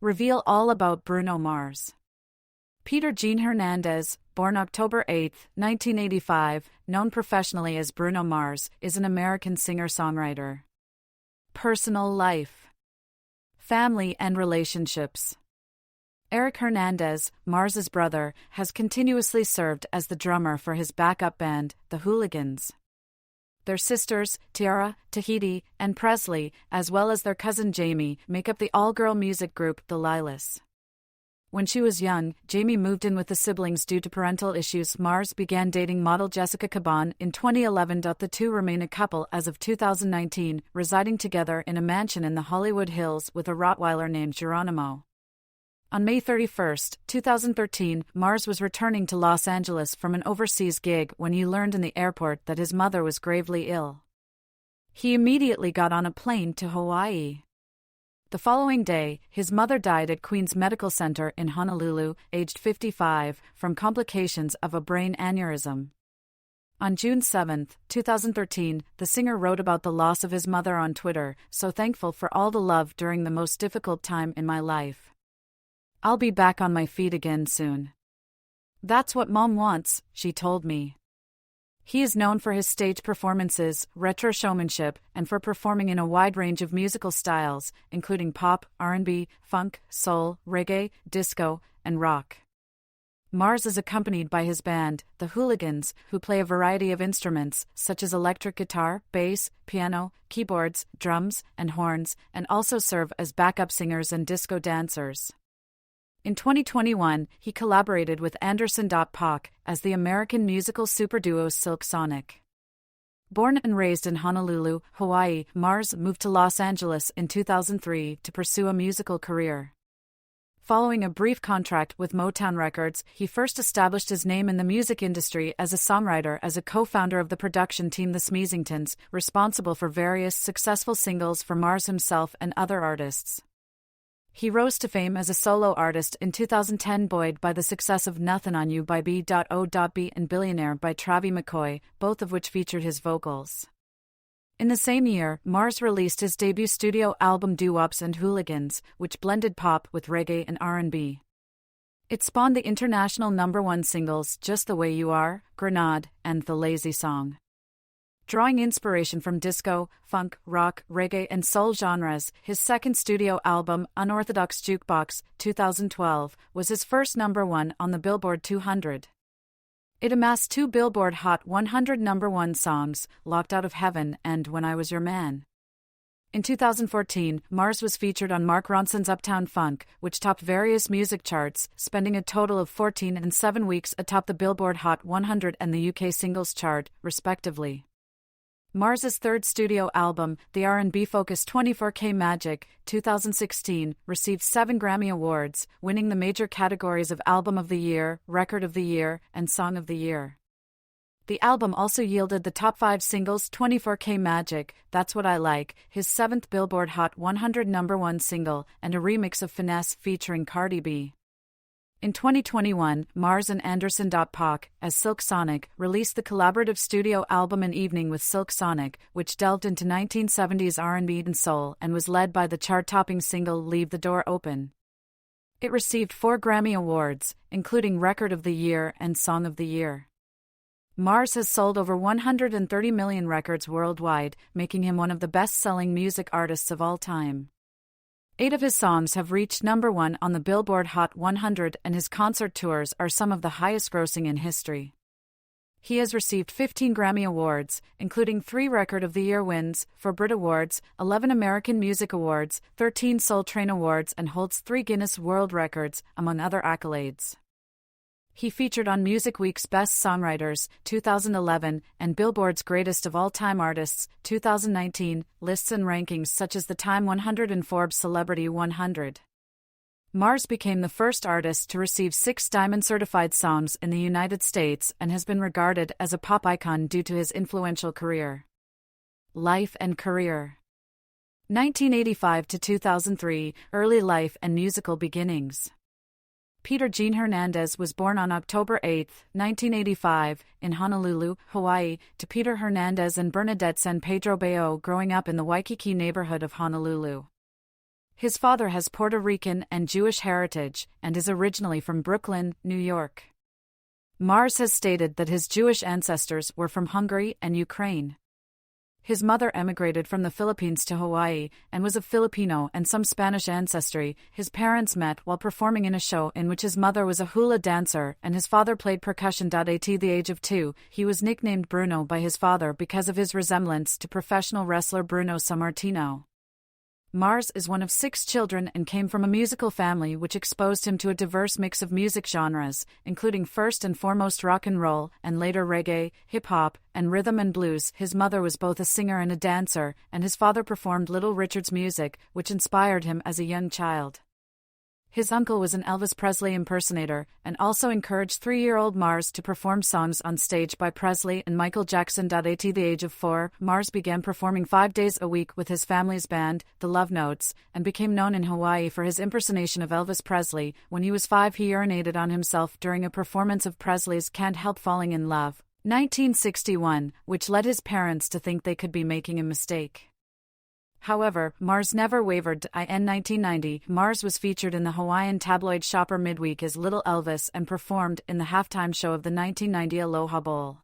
Reveal all about Bruno Mars. Peter Gene Hernandez, born October 8, 1985, known professionally as Bruno Mars, is an American singer-songwriter. Personal life. Family and relationships. Eric Hernandez, Mars's brother, has continuously served as the drummer for his backup band, the Hooligans. Their sisters, Tiara, Tahiti, and Presley, as well as their cousin Jamie, make up the all-girl music group, the Lilas. When she was young, Jamie moved in with the siblings due to parental issues. Mars began dating model Jessica Caban in 2011. The two remain a couple as of 2019, residing together in a mansion in the Hollywood Hills with a Rottweiler named Geronimo. On May 31, 2013, Mars was returning to Los Angeles from an overseas gig when he learned in the airport that his mother was gravely ill. He immediately got on a plane to Hawaii. The following day, his mother died at Queens Medical Center in Honolulu, aged 55, from complications of a brain aneurysm. On June 7, 2013, the singer wrote about the loss of his mother on Twitter, "So thankful for all the love during the most difficult time in my life. I'll be back on my feet again soon. That's what Mom wants," she told me. He is known for his stage performances, retro showmanship, and for performing in a wide range of musical styles, including pop, R&B, funk, soul, reggae, disco, and rock. Mars is accompanied by his band, the Hooligans, who play a variety of instruments, such as electric guitar, bass, piano, keyboards, drums, and horns, and also serve as backup singers and disco dancers. In 2021, he collaborated with Anderson .Paak as the American musical superduo Silk Sonic. Born and raised in Honolulu, Hawaii, Mars moved to Los Angeles in 2003 to pursue a musical career. Following a brief contract with Motown Records, he first established his name in the music industry as a songwriter as a co-founder of the production team The Smeezingtons, responsible for various successful singles for Mars himself and other artists. He rose to fame as a solo artist in 2010, buoyed by the success of Nothin' on You by B.O.B. and Billionaire by Travie McCoy, both of which featured his vocals. In the same year, Mars released his debut studio album Doo-Wops and Hooligans, which blended pop with reggae and R&B. It spawned the international #1 singles Just the Way You Are, Grenade, and The Lazy Song. Drawing inspiration from disco, funk, rock, reggae, and soul genres, his second studio album, Unorthodox Jukebox, 2012, was his first #1 on the Billboard 200. It amassed 2 Billboard Hot 100 #1 songs, Locked Out of Heaven and When I Was Your Man. In 2014, Mars was featured on Mark Ronson's Uptown Funk, which topped various music charts, spending a total of 14 and 7 weeks atop the Billboard Hot 100 and the UK Singles Chart, respectively. Mars's third studio album, the R&B-focused 24K Magic, 2016, received 7 Grammy Awards, winning the major categories of Album of the Year, Record of the Year, and Song of the Year. The album also yielded the top 5 singles 24K Magic, That's What I Like, his 7th Billboard Hot 100 #1 single, and a remix of Finesse featuring Cardi B. In 2021, Mars and Anderson .Paak, as Silk Sonic, released the collaborative studio album An Evening with Silk Sonic, which delved into 1970s R&B and soul and was led by the chart-topping single Leave the Door Open. It received 4 Grammy Awards, including Record of the Year and Song of the Year. Mars has sold over 130 million records worldwide, making him one of the best-selling music artists of all time. 8 of his songs have reached #1 on the Billboard Hot 100, and his concert tours are some of the highest-grossing in history. He has received 15 Grammy Awards, including 3 Record of the Year wins, 4 Brit Awards, 11 American Music Awards, 13 Soul Train Awards, and holds 3 Guinness World Records, among other accolades. He featured on Music Week's Best Songwriters, 2011, and Billboard's Greatest of All Time Artists, 2019, lists and rankings such as the Time 100 and Forbes Celebrity 100. Mars became the first artist to receive 6 Diamond-certified songs in the United States and has been regarded as a pop icon due to his influential career. Life and career. 1985 to 2003, early life and musical beginnings. Peter Gene Hernandez was born on October 8, 1985, in Honolulu, Hawaii, to Peter Hernandez and Bernadette San Pedro Bayo, growing up in the Waikiki neighborhood of Honolulu. His father has Puerto Rican and Jewish heritage and is originally from Brooklyn, New York. Mars has stated that his Jewish ancestors were from Hungary and Ukraine. His mother emigrated from the Philippines to Hawaii and was of Filipino and some Spanish ancestry. His parents met while performing in a show in which his mother was a hula dancer and his father played percussion. At the age of 2, he was nicknamed Bruno by his father because of his resemblance to professional wrestler Bruno Sammartino. Mars is one of 6 children and came from a musical family which exposed him to a diverse mix of music genres, including first and foremost rock and roll, and later reggae, hip-hop, and rhythm and blues. His mother was both a singer and a dancer, and his father performed Little Richard's music, which inspired him as a young child. His uncle was an Elvis Presley impersonator, and also encouraged 3-year-old Mars to perform songs on stage by Presley and Michael Jackson. At the age of 4, Mars began performing 5 days a week with his family's band, the Love Notes, and became known in Hawaii for his impersonation of Elvis Presley. When he was 5, he urinated on himself during a performance of Presley's Can't Help Falling in Love, 1961, which led his parents to think they could be making a mistake. However, Mars never wavered. In 1990, Mars was featured in the Hawaiian tabloid Shopper Midweek as Little Elvis and performed in the halftime show of the 1990 Aloha Bowl.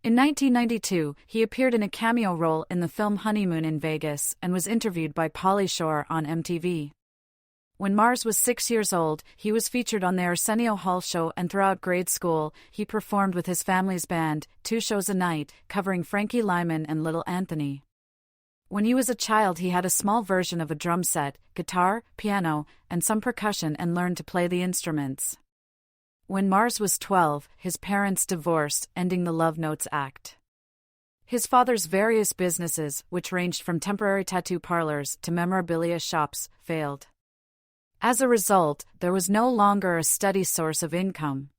In 1992, he appeared in a cameo role in the film Honeymoon in Vegas and was interviewed by Pauly Shore on MTV. When Mars was 6 years old, he was featured on the Arsenio Hall show, and throughout grade school, he performed with his family's band, 2 shows a night, covering Frankie Lyman and Little Anthony. When he was a child, he had a small version of a drum set, guitar, piano, and some percussion and learned to play the instruments. When Mars was 12, his parents divorced, ending the Love Notes act. His father's various businesses, which ranged from temporary tattoo parlors to memorabilia shops, failed. As a result, there was no longer a steady source of income.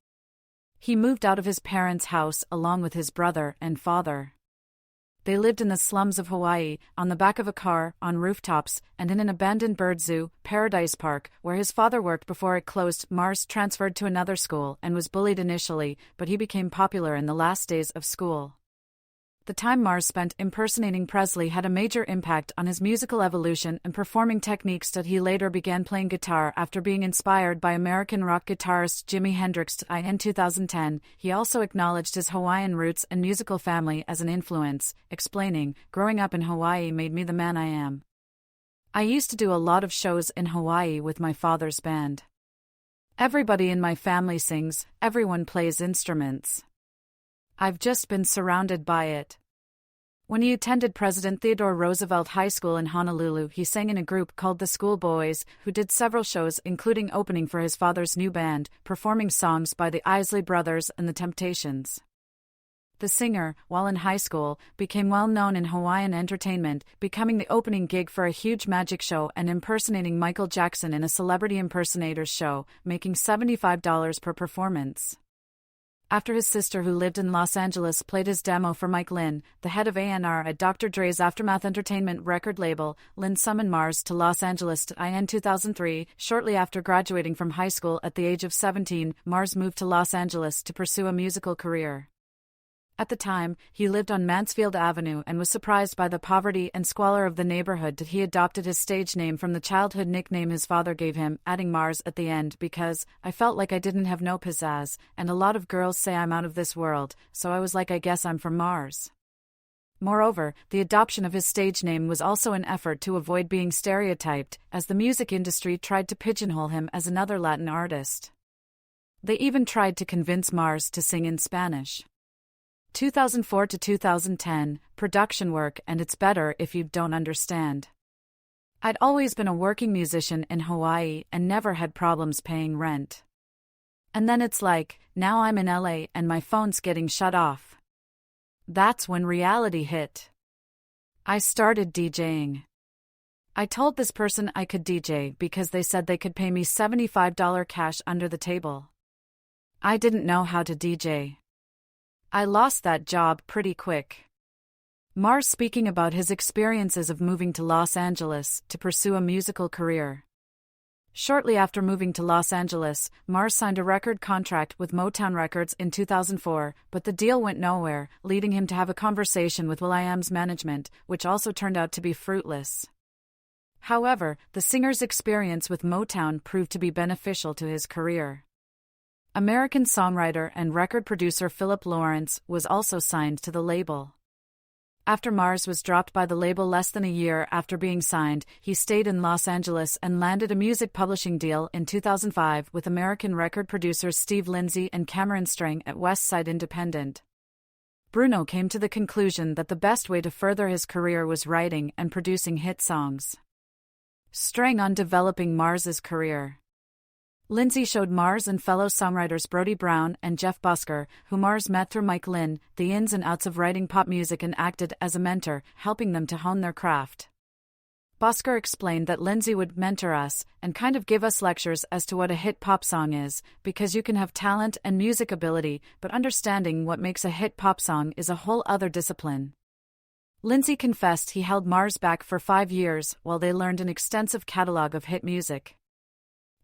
He moved out of his parents' house along with his brother and father. They lived in the slums of Hawaii, on the back of a car, on rooftops, and in an abandoned bird zoo, Paradise Park, where his father worked before it closed. Mars transferred to another school and was bullied initially, but he became popular in the last days of school. The time Mars spent impersonating Presley had a major impact on his musical evolution and performing techniques. That he later began playing guitar after being inspired by American rock guitarist Jimi Hendrix. In 2010, he also acknowledged his Hawaiian roots and musical family as an influence, explaining, "Growing up in Hawaii made me the man I am. I used to do a lot of shows in Hawaii with my father's band. Everybody in my family sings, everyone plays instruments. I've just been surrounded by it." When he attended President Theodore Roosevelt High School in Honolulu, he sang in a group called the Schoolboys, who did several shows including opening for his father's new band, performing songs by the Isley Brothers and the Temptations. The singer, while in high school, became well known in Hawaiian entertainment, becoming the opening gig for a huge magic show and impersonating Michael Jackson in a celebrity impersonators show, making $75 per performance. After his sister, who lived in Los Angeles, played his demo for Mike Lynn, the head of A&R at Dr. Dre's Aftermath Entertainment record label, Lynn summoned Mars to Los Angeles in 2003. Shortly after graduating from high school at the age of 17, Mars moved to Los Angeles to pursue a musical career. At the time, he lived on Mansfield Avenue and was surprised by the poverty and squalor of the neighborhood. He adopted his stage name from the childhood nickname his father gave him, adding Mars at the end because, "I felt like I didn't have no pizzazz, and a lot of girls say I'm out of this world, so I was like, I guess I'm from Mars." Moreover, the adoption of his stage name was also an effort to avoid being stereotyped, as the music industry tried to pigeonhole him as another Latin artist. They even tried to convince Mars to sing in Spanish. 2004 to 2010, production work, and it's better if you don't understand. I'd always been a working musician in Hawaii and never had problems paying rent. And then it's like, now I'm in LA and my phone's getting shut off. That's when reality hit. I started DJing. I told this person I could DJ because they said they could pay me $75 cash under the table. I didn't know how to DJ. I lost that job pretty quick. Mars speaking about his experiences of moving to Los Angeles to pursue a musical career. Shortly after moving to Los Angeles, Mars signed a record contract with Motown Records in 2004, but the deal went nowhere, leading him to have a conversation with will.i.am's management, which also turned out to be fruitless. However, the singer's experience with Motown proved to be beneficial to his career. American songwriter and record producer Philip Lawrence was also signed to the label. After Mars was dropped by the label less than a year after being signed, he stayed in Los Angeles and landed a music publishing deal in 2005 with American record producers Steve Lindsay and Cameron Strang at West Side Independent. Bruno came to the conclusion that the best way to further his career was writing and producing hit songs. Strang on developing Mars's career. Lindsay showed Mars and fellow songwriters Brody Brown and Jeff Busker, who Mars met through Mike Lynn, the ins and outs of writing pop music and acted as a mentor, helping them to hone their craft. Busker explained that Lindsay would mentor us and kind of give us lectures as to what a hit pop song is, because you can have talent and music ability, but understanding what makes a hit pop song is a whole other discipline. Lindsay confessed he held Mars back for 5 years while they learned an extensive catalog of hit music.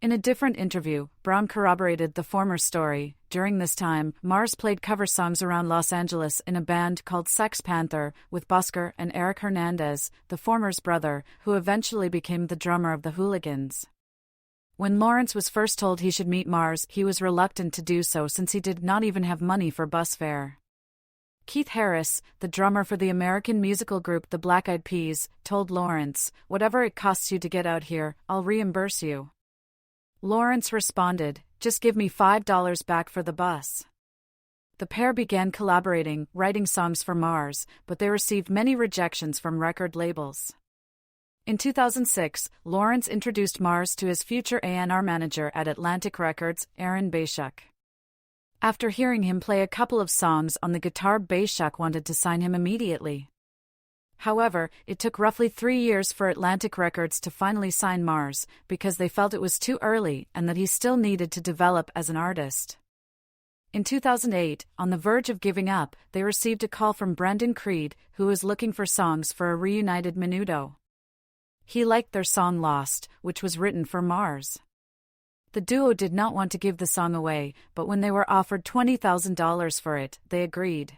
In a different interview, Brown corroborated the former story. During this time, Mars played cover songs around Los Angeles in a band called Sex Panther, with Busker and Eric Hernandez, the former's brother, who eventually became the drummer of the Hooligans. When Lawrence was first told he should meet Mars, he was reluctant to do so since he did not even have money for bus fare. Keith Harris, the drummer for the American musical group The Black Eyed Peas, told Lawrence, "Whatever it costs you to get out here, I'll reimburse you." Lawrence responded, "Just give me $5 back for the bus." The pair began collaborating, writing songs for Mars, but they received many rejections from record labels. In 2006, Lawrence introduced Mars to his future A&R manager at Atlantic Records, Aaron Bayshuk. After hearing him play a couple of songs on the guitar, Bayshuk wanted to sign him immediately. However, it took roughly 3 years for Atlantic Records to finally sign Mars, because they felt it was too early and that he still needed to develop as an artist. In 2008, on the verge of giving up, they received a call from Brendan Creed, who was looking for songs for a reunited Menudo. He liked their song Lost, which was written for Mars. The duo did not want to give the song away, but when they were offered $20,000 for it, they agreed.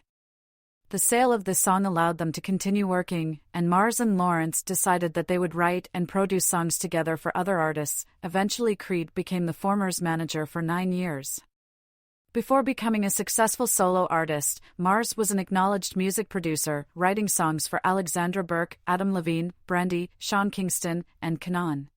The sale of the song allowed them to continue working, and Mars and Lawrence decided that they would write and produce songs together for other artists. Eventually, Creed became the former's manager for 9 years. Before becoming a successful solo artist, Mars was an acknowledged music producer, writing songs for Alexandra Burke, Adam Levine, Brandy, Sean Kingston, and Kanan.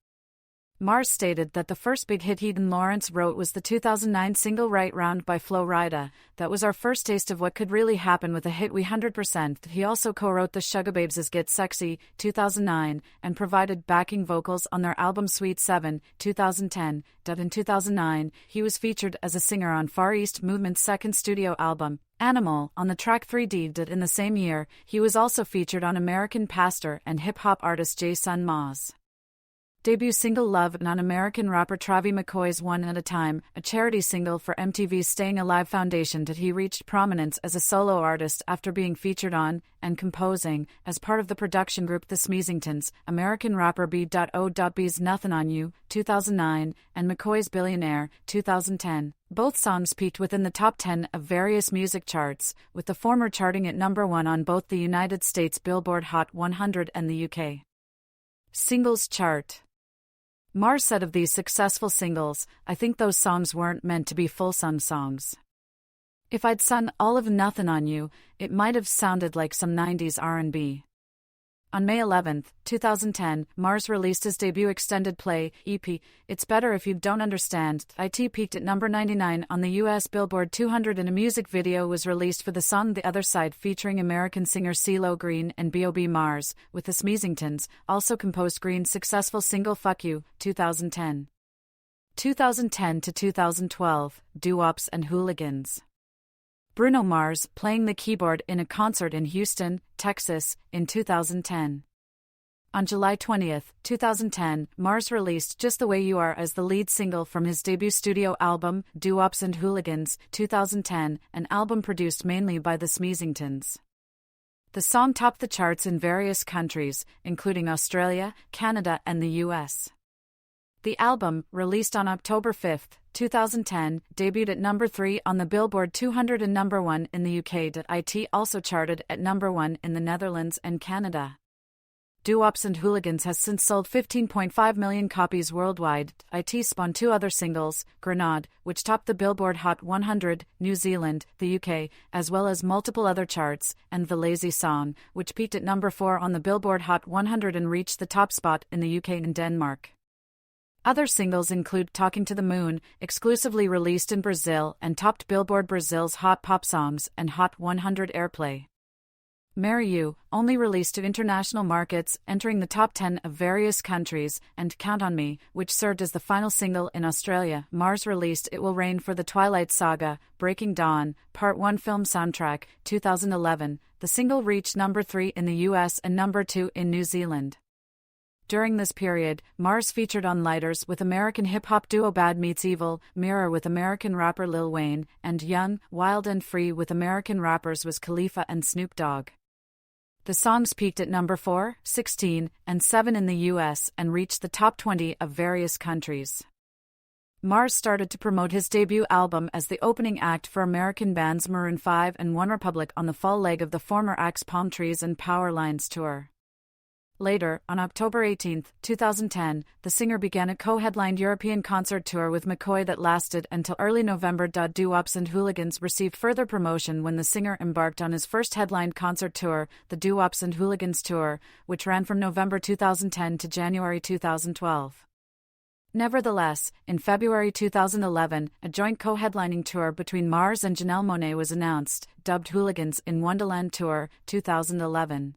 Mars stated that the first big hit he and Lawrence wrote was the 2009 single Right Round by Flo Rida. "That was our first taste of what could really happen with a hit we 100%. He also co-wrote the Sugababes' Get Sexy, 2009, and provided backing vocals on their album Sweet 7, 2010. In 2009, he was featured as a singer on Far East Movement's second studio album, Animal, on the track 3D. In the same year, he was also featured on American pastor and hip-hop artist Jason Maz. Debut single Love and on American rapper Travie McCoy's One at a Time, a charity single for MTV's Staying Alive Foundation. He reached prominence as a solo artist after being featured on, and composing, as part of the production group The Smeezingtons, American rapper B.O.B's Nothin' on You, 2009, and McCoy's Billionaire, 2010. Both songs peaked within the top 10 of various music charts, with the former charting at number 1 on both the United States Billboard Hot 100 and the UK Singles Chart. Mars said of these successful singles, "I think those songs weren't meant to be full-sung songs. If I'd sung all of Nothin' on You, it might have sounded like some 90s R&B." On May 11, 2010, Mars released his debut extended play, EP, It's Better If You Don't Understand. It peaked at number 99 on the US Billboard 200 and a music video was released for the song The Other Side featuring American singer CeeLo Green and B.O.B. Mars, with the Smeezingtons, also composed Green's successful single Fuck You, 2010. 2010 to 2012, Doo-Wops and Hooligans. Bruno Mars playing the keyboard in a concert in Houston, Texas, in 2010. On July 20, 2010, Mars released Just the Way You Are as the lead single from his debut studio album, Doo-Wops and Hooligans, 2010, an album produced mainly by the Smeezingtons. The song topped the charts in various countries, including Australia, Canada, and the US. The album, released on October 5, 2010, debuted at number 3 on the Billboard 200 and number 1 in the UK. It also charted at number 1 in the Netherlands and Canada. Doo-Wops and Hooligans has since sold 15.5 million copies worldwide. It spawned two other singles, Grenade, which topped the Billboard Hot 100, New Zealand, the UK, as well as multiple other charts, and The Lazy Song, which peaked at number 4 on the Billboard Hot 100 and reached the top spot in the UK and Denmark. Other singles include Talking to the Moon, exclusively released in Brazil and topped Billboard Brazil's Hot Pop Songs and Hot 100 airplay. Marry You, only released to international markets, entering the top 10 of various countries, and Count on Me, which served as the final single in Australia. Mars released It Will Rain for the Twilight Saga, Breaking Dawn, Part 1 film soundtrack, 2011. The single reached number 3 in the US and number 2 in New Zealand. During this period, Mars featured on Lighters with American hip-hop duo Bad Meets Evil, Mirror with American rapper Lil Wayne, and Young, Wild and Free with American rappers Wiz Khalifa and Snoop Dogg. The songs peaked at number 4, 16, and 7 in the US and reached the top 20 of various countries. Mars started to promote his debut album as the opening act for American bands Maroon 5 and OneRepublic on the fall leg of the former acts Palm Trees and Power Lines tour. Later, on October 18, 2010, the singer began a co-headlined European concert tour with McCoy that lasted until early November. Doo-Wops and Hooligans received further promotion when the singer embarked on his first headlined concert tour, the Doo-Wops and Hooligans Tour, which ran from November 2010 to January 2012. Nevertheless, in February 2011, a joint co-headlining tour between Mars and Janelle Monáe was announced, dubbed Hooligans in Wonderland Tour, 2011.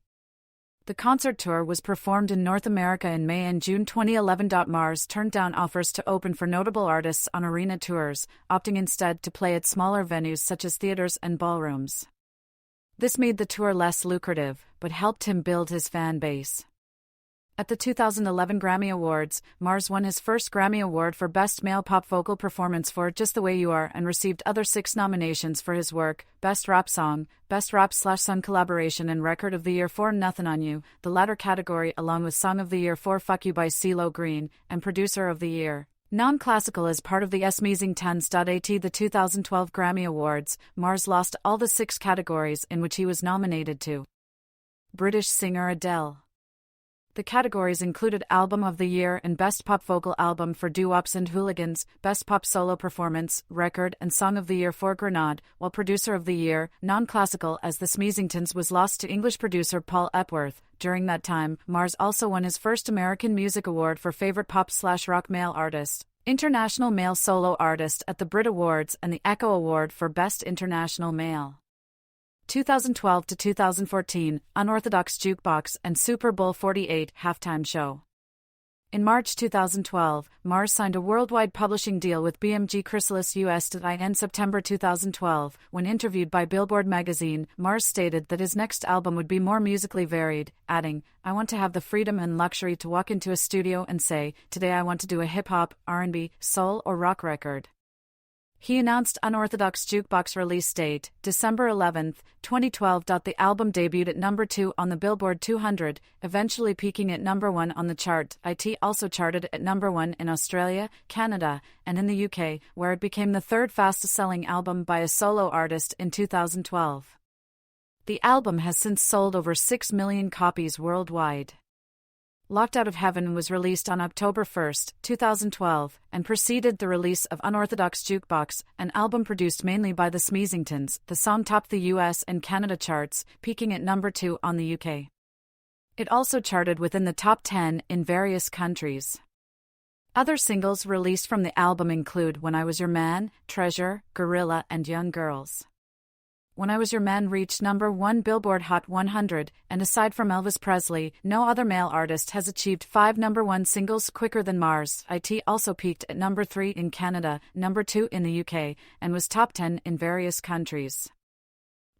The concert tour was performed in North America in May and June 2011. Mars turned down offers to open for notable artists on arena tours, opting instead to play at smaller venues such as theaters and ballrooms. This made the tour less lucrative, but helped him build his fan base. At the 2011 Grammy Awards, Mars won his first Grammy Award for Best Male Pop Vocal Performance for Just the Way You Are and received other 6 nominations for his work: Best Rap Song, Best Rap/Song Collaboration and Record of the Year for Nothing on You, the latter category along with Song of the Year for Fuck You by CeeLo Green, and Producer of the Year. Non-classical as part of the Smazing Tons. At the 2012 Grammy Awards, Mars lost all the 6 categories in which he was nominated to. British singer Adele. The categories included Album of the Year and Best Pop Vocal Album for Doo-Wops and Hooligans, Best Pop Solo Performance, Record and Song of the Year for Grenade, while Producer of the Year, non-classical as the Smazingtons, was lost to English producer Paul Epworth. During that time, Mars also won his first American Music Award for Favorite Pop/Rock Male Artist, International Male Solo Artist at the Brit Awards and the Echo Award for Best International Male. 2012 to 2014, Unorthodox Jukebox and Super Bowl 48 halftime show. In March 2012, Mars signed a worldwide publishing deal with BMG Chrysalis US. In September 2012, when interviewed by Billboard magazine, Mars stated that his next album would be more musically varied, adding, "I want to have the freedom and luxury to walk into a studio and say, today I want to do a hip-hop, R&B, soul or rock record." He announced Unorthodox Jukebox release date, December 11, 2012. The album debuted at number 2 on the Billboard 200, eventually peaking at number 1 on the chart. It also charted at number 1 in Australia, Canada, and in the UK, where it became the 3rd fastest-selling album by a solo artist in 2012. The album has since sold over 6 million copies worldwide. Locked Out of Heaven was released on October 1, 2012, and preceded the release of Unorthodox Jukebox, an album produced mainly by the Smazingtons. The song topped the US and Canada charts, peaking at number 2 on the UK. It also charted within the top 10 in various countries. Other singles released from the album include When I Was Your Man, Treasure, Gorilla, and Young Girls. When I Was Your Man reached number 1 Billboard Hot 100, and aside from Elvis Presley, no other male artist has achieved 5 number 1 singles quicker than Mars. It also peaked at number 3 in Canada, number 2 in the UK, and was top 10 in various countries.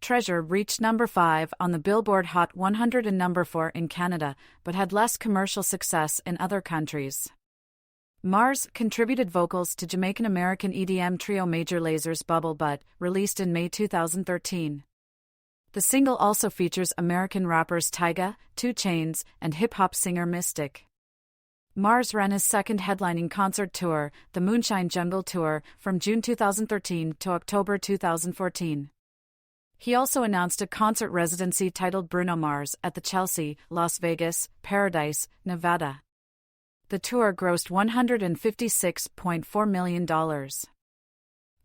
Treasure reached number 5 on the Billboard Hot 100 and number 4 in Canada, but had less commercial success in other countries. Mars contributed vocals to Jamaican-American EDM trio Major Laser's Bubble Butt, released in May 2013. The single also features American rappers Tyga, 2 Chainz, and hip-hop singer Mystic. Mars ran his second headlining concert tour, the Moonshine Jungle Tour, from June 2013 to October 2014. He also announced a concert residency titled Bruno Mars at the Chelsea, Las Vegas, Paradise, Nevada. The tour grossed $156.4 million.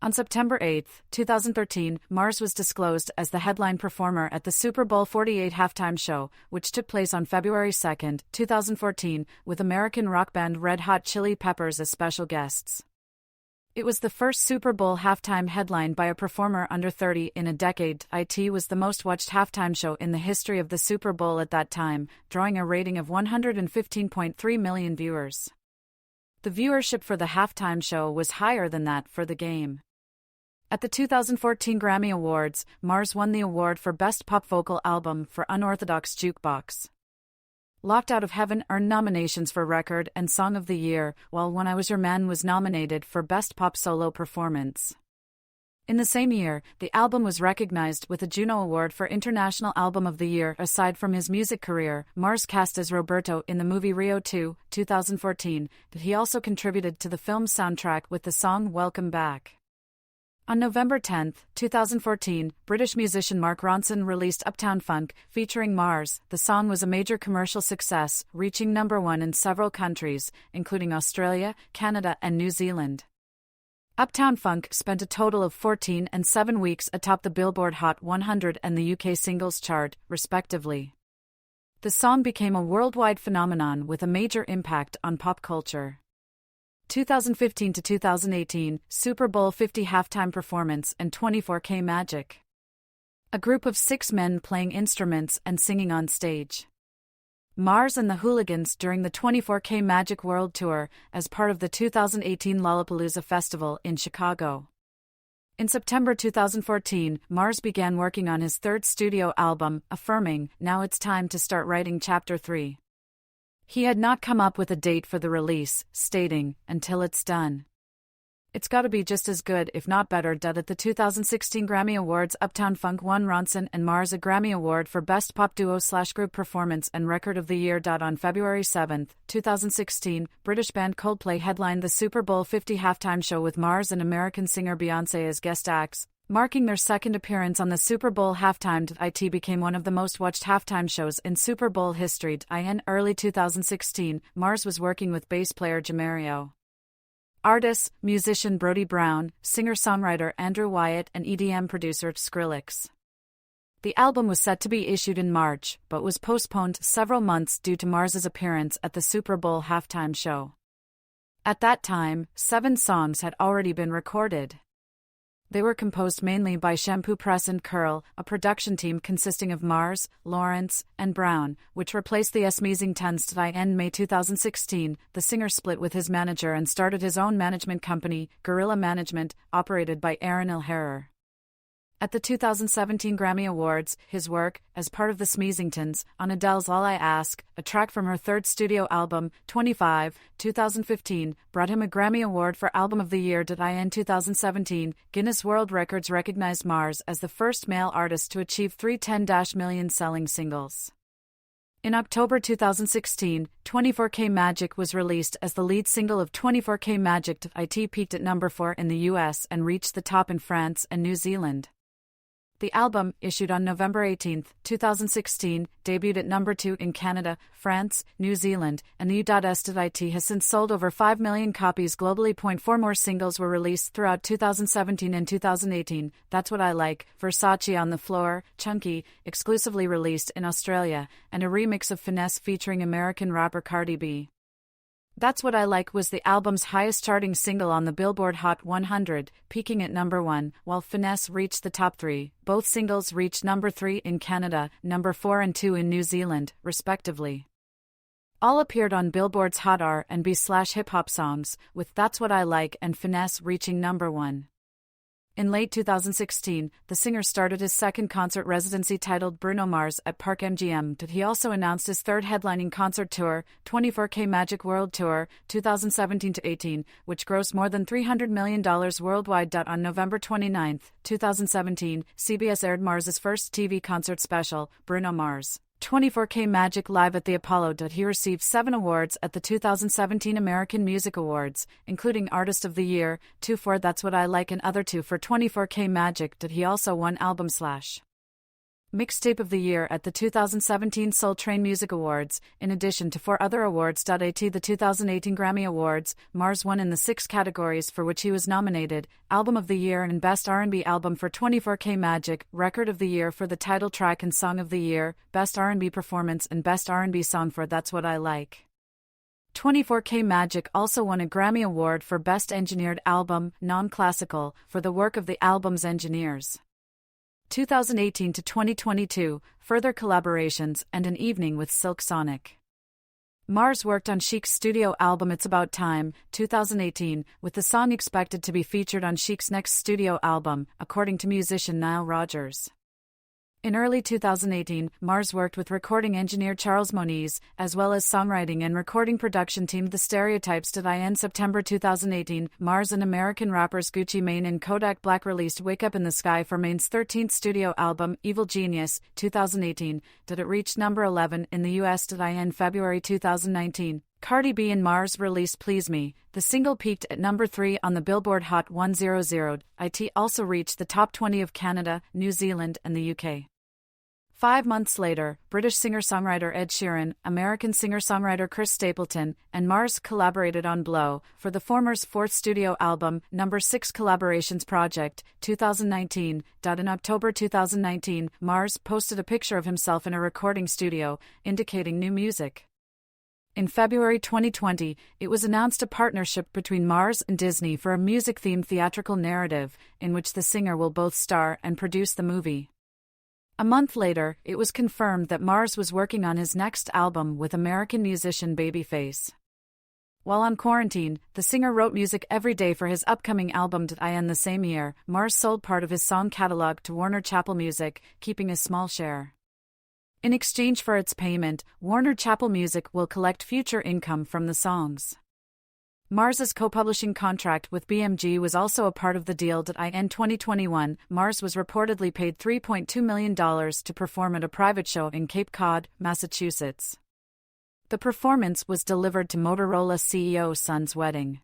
On September 8, 2013, Mars was disclosed as the headline performer at the Super Bowl 48 halftime show, which took place on February 2, 2014, with American rock band Red Hot Chili Peppers as special guests. It was the first Super Bowl halftime headlined by a performer under 30 in a decade. It was the most watched halftime show in the history of the Super Bowl at that time, drawing a rating of 115.3 million viewers. The viewership for the halftime show was higher than that for the game. At the 2014 Grammy Awards, Mars won the award for Best Pop Vocal Album for Unorthodox Jukebox. Locked Out of Heaven earned nominations for Record and Song of the Year, while When I Was Your Man was nominated for Best Pop Solo Performance. In the same year, the album was recognized with a Juno Award for International Album of the Year. Aside from his music career, Mars cast as Roberto in the movie Rio 2, 2014, but he also contributed to the film's soundtrack with the song Welcome Back. On November 10, 2014, British musician Mark Ronson released Uptown Funk, featuring Mars. The song was a major commercial success, reaching number 1 in several countries, including Australia, Canada, and New Zealand. Uptown Funk spent a total of 14 and 7 weeks atop the Billboard Hot 100 and the UK Singles Chart, respectively. The song became a worldwide phenomenon with a major impact on pop culture. 2015 to 2018, Super Bowl 50 halftime performance and 24K Magic. A group of 6 men playing instruments and singing on stage. Mars and the Hooligans during the 24K Magic World Tour as part of the 2018 Lollapalooza Festival in Chicago. In September 2014, Mars began working on his 3rd studio album, affirming, "Now it's time to start writing Chapter 3. He had not come up with a date for the release, stating, "Until it's done. It's gotta be just as good if not better." At the 2016 Grammy Awards, Uptown Funk won Ronson and Mars a Grammy Award for Best Pop Duo/Group Performance and Record of the Year. On February 7, 2016, British band Coldplay headlined the Super Bowl 50 halftime show with Mars and American singer Beyoncé as guest acts, marking their 2nd appearance on the Super Bowl halftime. It became one of the most watched halftime shows in Super Bowl history. In early 2016, Mars was working with bass player Jamario. Artists, musician Brody Brown, singer-songwriter Andrew Wyatt, and EDM producer Skrillex. The album was set to be issued in March, but was postponed several months due to Mars's appearance at the Super Bowl halftime show. At that time, 7 songs had already been recorded. They were composed mainly by Shampoo Press and Curl, a production team consisting of Mars, Lawrence, and Brown, which replaced the Smeezing Tons. In May 2016, the singer split with his manager and started his own management company, Guerrilla Management, operated by Aaron Ilherer. At the 2017 Grammy Awards, his work, as part of the Smeezingtons, on Adele's All I Ask, a track from her 3rd studio album, 25, 2015, brought him a Grammy Award for Album of the Year. In 2017, Guinness World Records recognized Mars as the first male artist to achieve 310 million selling singles. In October 2016, 24K Magic was released as the lead single of 24K Magic. It peaked at number 4 in the US and reached the top in France and New Zealand. The album, issued on November 18, 2016, debuted at number 2 in Canada, France, New Zealand, and the US. It has since sold over 5 million copies globally. 4 more singles were released throughout 2017 and 2018, That's What I Like, Versace on the Floor, Chunky, exclusively released in Australia, and a remix of Finesse featuring American rapper Cardi B. That's What I Like was the album's highest charting single on the Billboard Hot 100, peaking at number 1, while Finesse reached the top 3. Both singles reached number 3 in Canada, number 4 and 2 in New Zealand, respectively. All appeared on Billboard's Hot R&B/Hip Hop songs, with That's What I Like and Finesse reaching number 1. In late 2016, the singer started his 2nd concert residency titled Bruno Mars at Park MGM. He also announced his 3rd headlining concert tour, 24K Magic World Tour, 2017-18, which grossed more than $300 million worldwide. On November 29, 2017, CBS aired Mars's first TV concert special, Bruno Mars, 24K Magic Live at the Apollo. He received 7 awards at the 2017 American Music Awards, including Artist of the Year, 2 for That's What I Like and other 2 for 24K Magic. He also won Album/ Mixtape of the Year at the 2017 Soul Train Music Awards, in addition to 4 other awards. At the 2018 Grammy Awards, Mars won in the 6 categories for which he was nominated: Album of the Year and Best R&B Album for 24K Magic, Record of the Year for the title track and Song of the Year, Best R&B Performance and Best R&B Song for That's What I Like. 24K Magic also won a Grammy Award for Best Engineered Album, Non-Classical, for the work of the album's engineers. 2018 to 2022, further collaborations and an evening with Silk Sonic. Mars worked on Chic's studio album It's About Time, 2018, with the song expected to be featured on Chic's next studio album, according to musician Nile Rodgers. In early 2018, Mars worked with recording engineer Charles Moniz, as well as songwriting and recording production team The Stereotypes. In September 2018, Mars and American rappers Gucci Mane and Kodak Black released Wake Up in the Sky for Mane's 13th studio album, Evil Genius, 2018. It reached number 11 in the US. In February 2019, Cardi B and Mars released Please Me. The single peaked at number 3 on the Billboard Hot 100. It also reached the top 20 of Canada, New Zealand, and the UK. 5 months later, British singer-songwriter Ed Sheeran, American singer-songwriter Chris Stapleton, and Mars collaborated on Blow, for the former's 4th studio album, number 6 Collaborations Project, 2019. In October 2019, Mars posted a picture of himself in a recording studio, indicating new music. In February 2020, it was announced a partnership between Mars and Disney for a music-themed theatrical narrative, in which the singer will both star and produce the movie. A month later, it was confirmed that Mars was working on his next album with American musician Babyface. While on quarantine, the singer wrote music every day for his upcoming album. In the same year, Mars sold part of his song catalog to Warner Chappell Music, keeping a small share. In exchange for its payment, Warner Chappell Music will collect future income from the songs. Mars's co-publishing contract with BMG was also a part of the deal. In 2021, Mars was reportedly paid $3.2 million to perform at a private show in Cape Cod, Massachusetts. The performance was delivered to Motorola CEO's son's wedding.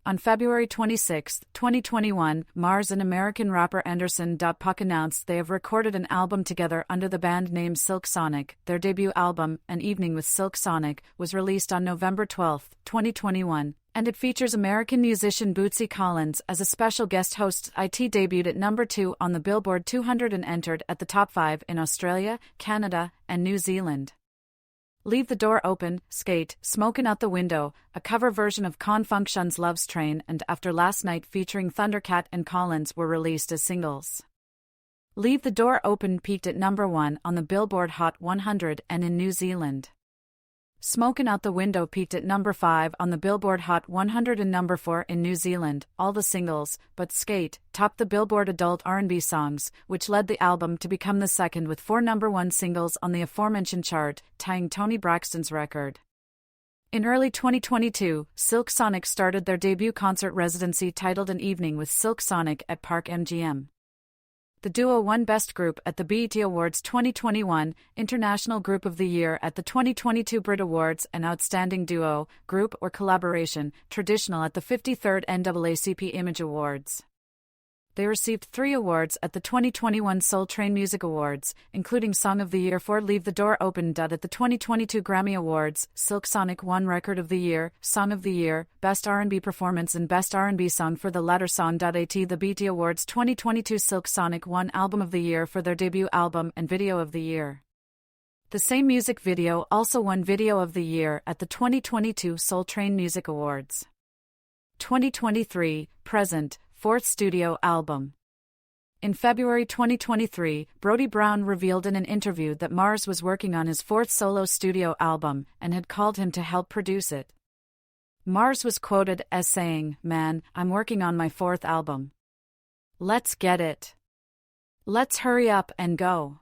On February 26, 2021, Mars and American rapper Anderson .Paak announced they have recorded an album together under the band name Silk Sonic. Their debut album, An Evening with Silk Sonic, was released on November 12, 2021, and it features American musician Bootsy Collins as a special guest host. It debuted at number 2 on the Billboard 200 and entered at the top 5 in Australia, Canada, and New Zealand. Leave the Door Open, Skate, Smokin' Out the Window, a cover version of Con Funk Shun's Love's Train, and After Last Night featuring Thundercat and Collins were released as singles. Leave the Door Open peaked at number 1 on the Billboard Hot 100 and in New Zealand. Smokin' Out the Window peaked at number 5 on the Billboard Hot 100 and number 4 in New Zealand. All the singles, but Skate, topped the Billboard Adult R&B Songs, which led the album to become the second with 4 number 1 singles on the aforementioned chart, tying Toni Braxton's record. In early 2022, Silk Sonic started their debut concert residency titled An Evening with Silk Sonic at Park MGM. The duo won Best Group at the BET Awards 2021, International Group of the Year at the 2022 Brit Awards, and Outstanding Duo, Group or Collaboration, Traditional at the 53rd NAACP Image Awards. They received 3 awards at the 2021 Soul Train Music Awards, including Song of the Year for Leave the Door Open. At the 2022 Grammy Awards, Silk Sonic won Record of the Year, Song of the Year, Best R&B Performance and Best R&B Song for the latter song. At the BET Awards 2022 Silk Sonic won Album of the Year for their debut album and Video of the Year. The same music video also won Video of the Year at the 2022 Soul Train Music Awards. 2023, Present, 4th studio album. In February 2023, Brody Brown revealed in an interview that Mars was working on his 4th solo studio album and had called him to help produce it. Mars was quoted as saying, "Man, I'm working on my 4th album. Let's get it. Let's hurry up and go."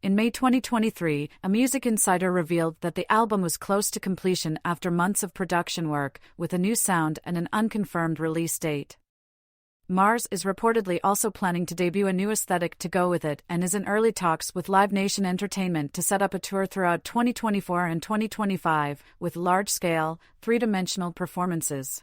In May 2023, a music insider revealed that the album was close to completion after months of production work, with a new sound and an unconfirmed release date. Mars is reportedly also planning to debut a new aesthetic to go with it and is in early talks with Live Nation Entertainment to set up a tour throughout 2024 and 2025, with large-scale, 3-dimensional performances.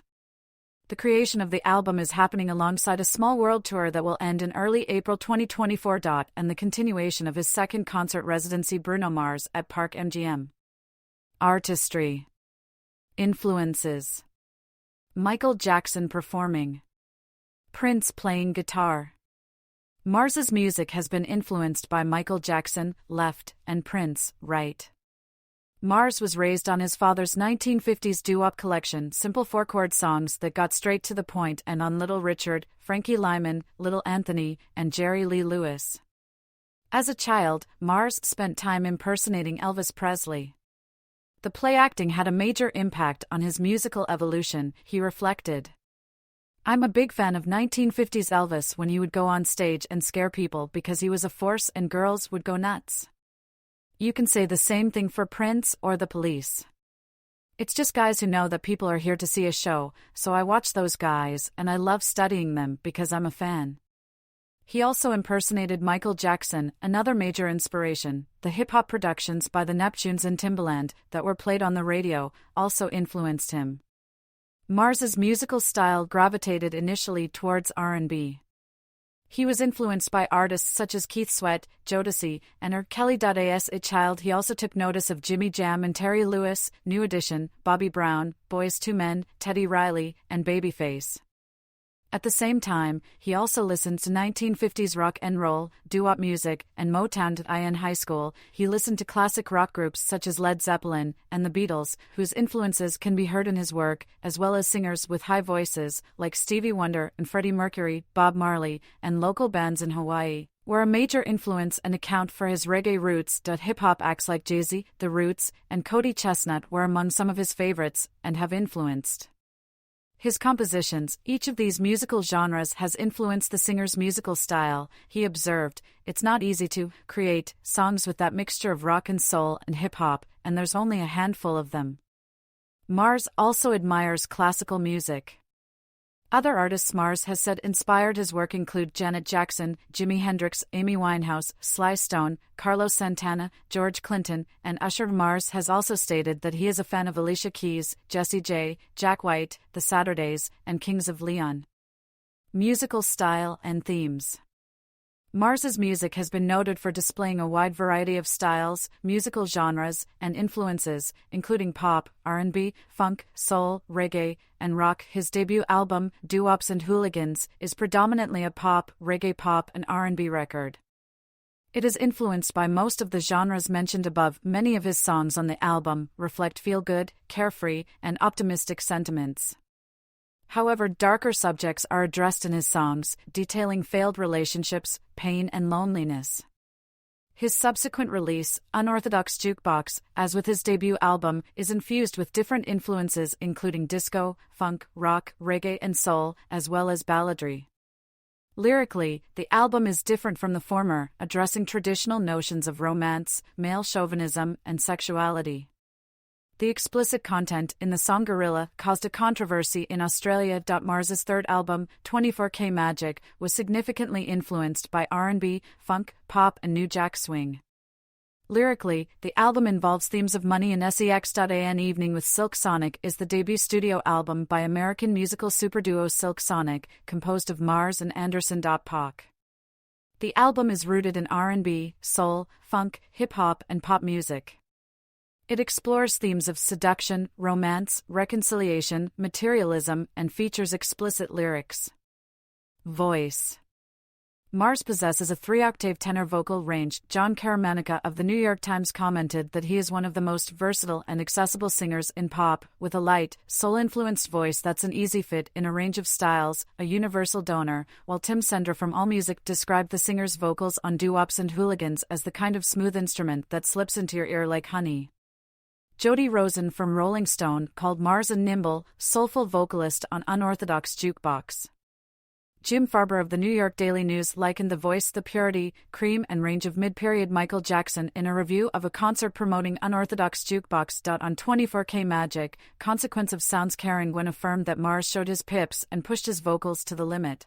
The creation of the album is happening alongside a small world tour that will end in early April 2024. And the continuation of his second concert residency, Bruno Mars, at Park MGM. Artistry. Influences. Michael Jackson performing. Prince playing guitar. Mars's music has been influenced by Michael Jackson, left, and Prince, right. Mars was raised on his father's 1950s doo-wop collection, simple four-chord songs that got straight to the point, and on Little Richard, Frankie Lyman, Little Anthony, and Jerry Lee Lewis. As a child, Mars spent time impersonating Elvis Presley. The play acting had a major impact on his musical evolution, he reflected. I'm a big fan of 1950s Elvis when he would go on stage and scare people because he was a force and girls would go nuts. You can say the same thing for Prince or the Police. It's just guys who know that people are here to see a show, so I watch those guys and I love studying them because I'm a fan. He also impersonated Michael Jackson, another major inspiration. The hip-hop productions by the Neptunes and Timbaland that were played on the radio also influenced him. Mars's musical style gravitated initially towards R&B. He was influenced by artists such as Keith Sweat, Jodeci, and R. Kelly. As a child, he also took notice of Jimmy Jam and Terry Lewis, New Edition, Bobby Brown, Boyz II Men, Teddy Riley, and Babyface. At the same time, he also listened to 1950s rock and roll, doo-wop music, and Motown. In high school, he listened to classic rock groups such as Led Zeppelin and the Beatles, whose influences can be heard in his work, as well as singers with high voices like Stevie Wonder and Freddie Mercury, Bob Marley, and local bands in Hawaii were a major influence and account for his reggae roots. Hip-hop acts like Jay-Z, The Roots, and Cody Chestnut were among some of his favorites and have influenced his compositions. Each of these musical genres has influenced the singer's musical style. He observed, "It's not easy to create songs with that mixture of rock and soul and hip-hop, and there's only a handful of them." Mars also admires classical music. Other artists Mars has said inspired his work include Janet Jackson, Jimi Hendrix, Amy Winehouse, Sly Stone, Carlos Santana, George Clinton, and Usher. Mars has also stated that he is a fan of Alicia Keys, Jessie J, Jack White, The Saturdays, and Kings of Leon. Musical style and themes. Mars's music has been noted for displaying a wide variety of styles, musical genres, and influences, including pop, R&B, funk, soul, reggae, and rock. His debut album, Doo-Wops and Hooligans, is predominantly a pop, reggae pop, and R&B record. It is influenced by most of the genres mentioned above. Many of his songs on the album reflect feel-good, carefree, and optimistic sentiments. However, darker subjects are addressed in his songs, detailing failed relationships, pain, and loneliness. His subsequent release, Unorthodox Jukebox, as with his debut album, is infused with different influences including disco, funk, rock, reggae, and soul, as well as balladry. Lyrically, the album is different from the former, addressing traditional notions of romance, male chauvinism, and sexuality. The explicit content in the song Gorilla caused a controversy in Australia. Mars's third album, 24K Magic, was significantly influenced by R&B, funk, pop, and New Jack Swing. Lyrically, the album involves themes of money and sex. An Evening with Silk Sonic is the debut studio album by American musical superduo Silk Sonic, composed of Mars and Anderson. .Paak. The album is rooted in R&B, soul, funk, hip-hop, and pop music. It explores themes of seduction, romance, reconciliation, materialism, and features explicit lyrics. Voice. Mars possesses a 3-octave tenor vocal range. John Caramanica of the New York Times commented that he is one of the most versatile and accessible singers in pop, with a light, soul-influenced voice that's an easy fit in a range of styles, a universal donor, while Tim Sender from AllMusic described the singer's vocals on Doo-Wops and Hooligans as the kind of smooth instrument that slips into your ear like honey. Jody Rosen from Rolling Stone called Mars a nimble, soulful vocalist on Unorthodox Jukebox. Jim Farber of the New York Daily News likened the voice, the purity, cream, and range of mid-period Michael Jackson in a review of a concert promoting Unorthodox Jukebox. On 24K Magic, Consequence of Sound's Karen Gwen affirmed that Mars showed his pips and pushed his vocals to the limit.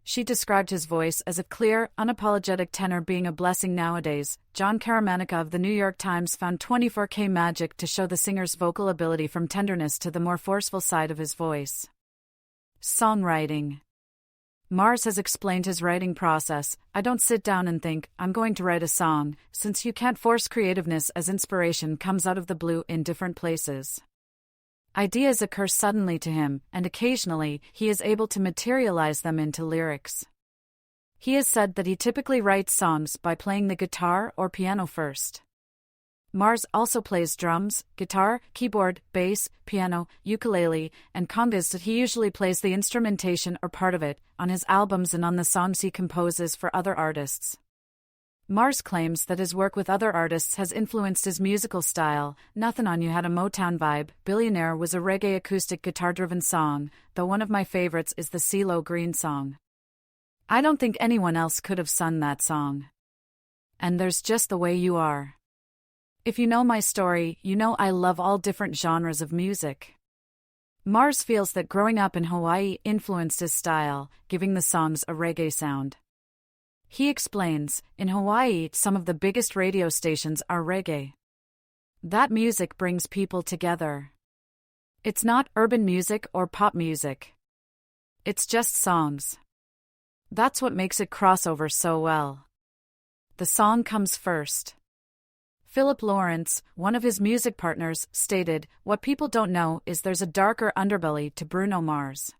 She described his voice as a clear, unapologetic tenor being a blessing nowadays. John Caramanica of the New York Times found 24K Magic to show the singer's vocal ability from tenderness to the more forceful side of his voice. Songwriting. Mars has explained his writing process. I don't sit down and think, I'm going to write a song, since you can't force creativeness as inspiration comes out of the blue in different places. Ideas occur suddenly to him, and occasionally, he is able to materialize them into lyrics. He has said that he typically writes songs by playing the guitar or piano first. Mars also plays drums, guitar, keyboard, bass, piano, ukulele, and congas that he usually plays the instrumentation or part of it, on his albums and on the songs he composes for other artists. Mars claims that his work with other artists has influenced his musical style. Nothing on You had a Motown vibe. Billionaire was a reggae acoustic guitar-driven song, though one of my favorites is the CeeLo Green song. I don't think anyone else could have sung that song. And There's Just the Way You Are. If you know my story, you know I love all different genres of music. Mars feels that growing up in Hawaii influenced his style, giving the songs a reggae sound. He explains, in Hawaii, some of the biggest radio stations are reggae. That music brings people together. It's not urban music or pop music. It's just songs. That's what makes it crossover so well. The song comes first. Philip Lawrence, one of his music partners, stated, "What people don't know is there's a darker underbelly to Bruno Mars."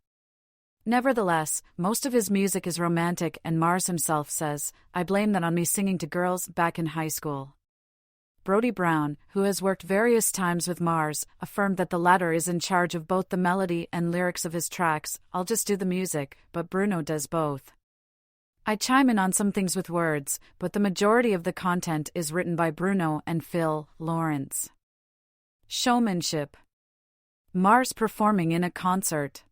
Nevertheless, most of his music is romantic, and Mars himself says, "I blame that on me singing to girls back in high school." Brody Brown, who has worked various times with Mars, affirmed that the latter is in charge of both the melody and lyrics of his tracks. "I'll just do the music, but Bruno does both. I chime in on some things with words, but the majority of the content is written by Bruno and Phil Lawrence." Showmanship. Mars performing in a concert.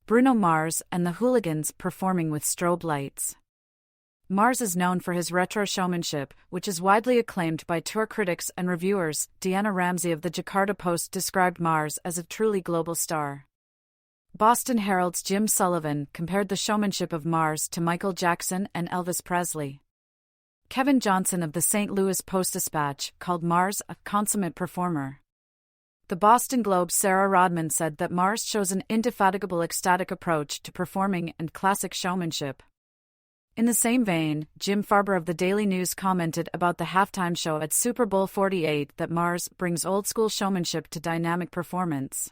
Bruno Mars and the Hooligans performing with strobe lights. Mars is known for his retro showmanship, which is widely acclaimed by tour critics and reviewers. Deanna Ramsey of the Jakarta Post described Mars as a truly global star. Boston Herald's Jim Sullivan compared the showmanship of Mars to Michael Jackson and Elvis Presley. Kevin Johnson of the St. Louis Post-Dispatch called Mars a consummate performer. The Boston Globe's Sarah Rodman said that Mars shows an indefatigable ecstatic approach to performing and classic showmanship. In the same vein, Jim Farber of the Daily News commented about the halftime show at Super Bowl 48 that Mars brings old-school showmanship to dynamic performance.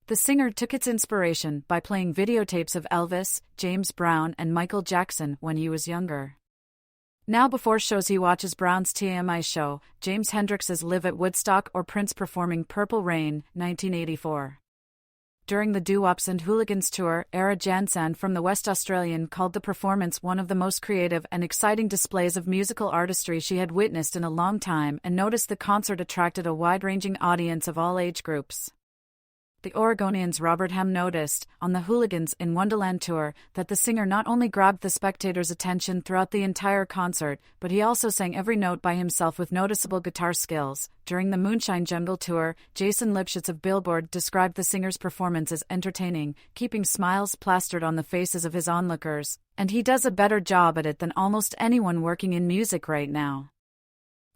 The singer took its inspiration by playing videotapes of Elvis, James Brown, and Michael Jackson when he was younger. Now before shows he watches Brown's TMI show, James Hendrix's Live at Woodstock, or Prince performing Purple Rain, 1984. During the Doo-Wops and Hooligans tour, Era Jansan from the West Australian called the performance one of the most creative and exciting displays of musical artistry she had witnessed in a long time, and noticed the concert attracted a wide-ranging audience of all age groups. The Oregonian's Robert Hem noticed, on the Hooligans in Wonderland tour, that the singer not only grabbed the spectators' attention throughout the entire concert, but he also sang every note by himself with noticeable guitar skills. During the Moonshine Jungle tour, Jason Lipschitz of Billboard described the singer's performance as entertaining, keeping smiles plastered on the faces of his onlookers, and he does a better job at it than almost anyone working in music right now.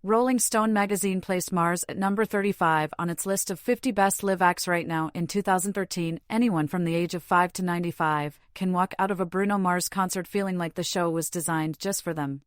Rolling Stone magazine placed Mars at number 35 on its list of 50 best live acts right now. In 2013, anyone from the age of 5 to 95 can walk out of a Bruno Mars concert feeling like the show was designed just for them.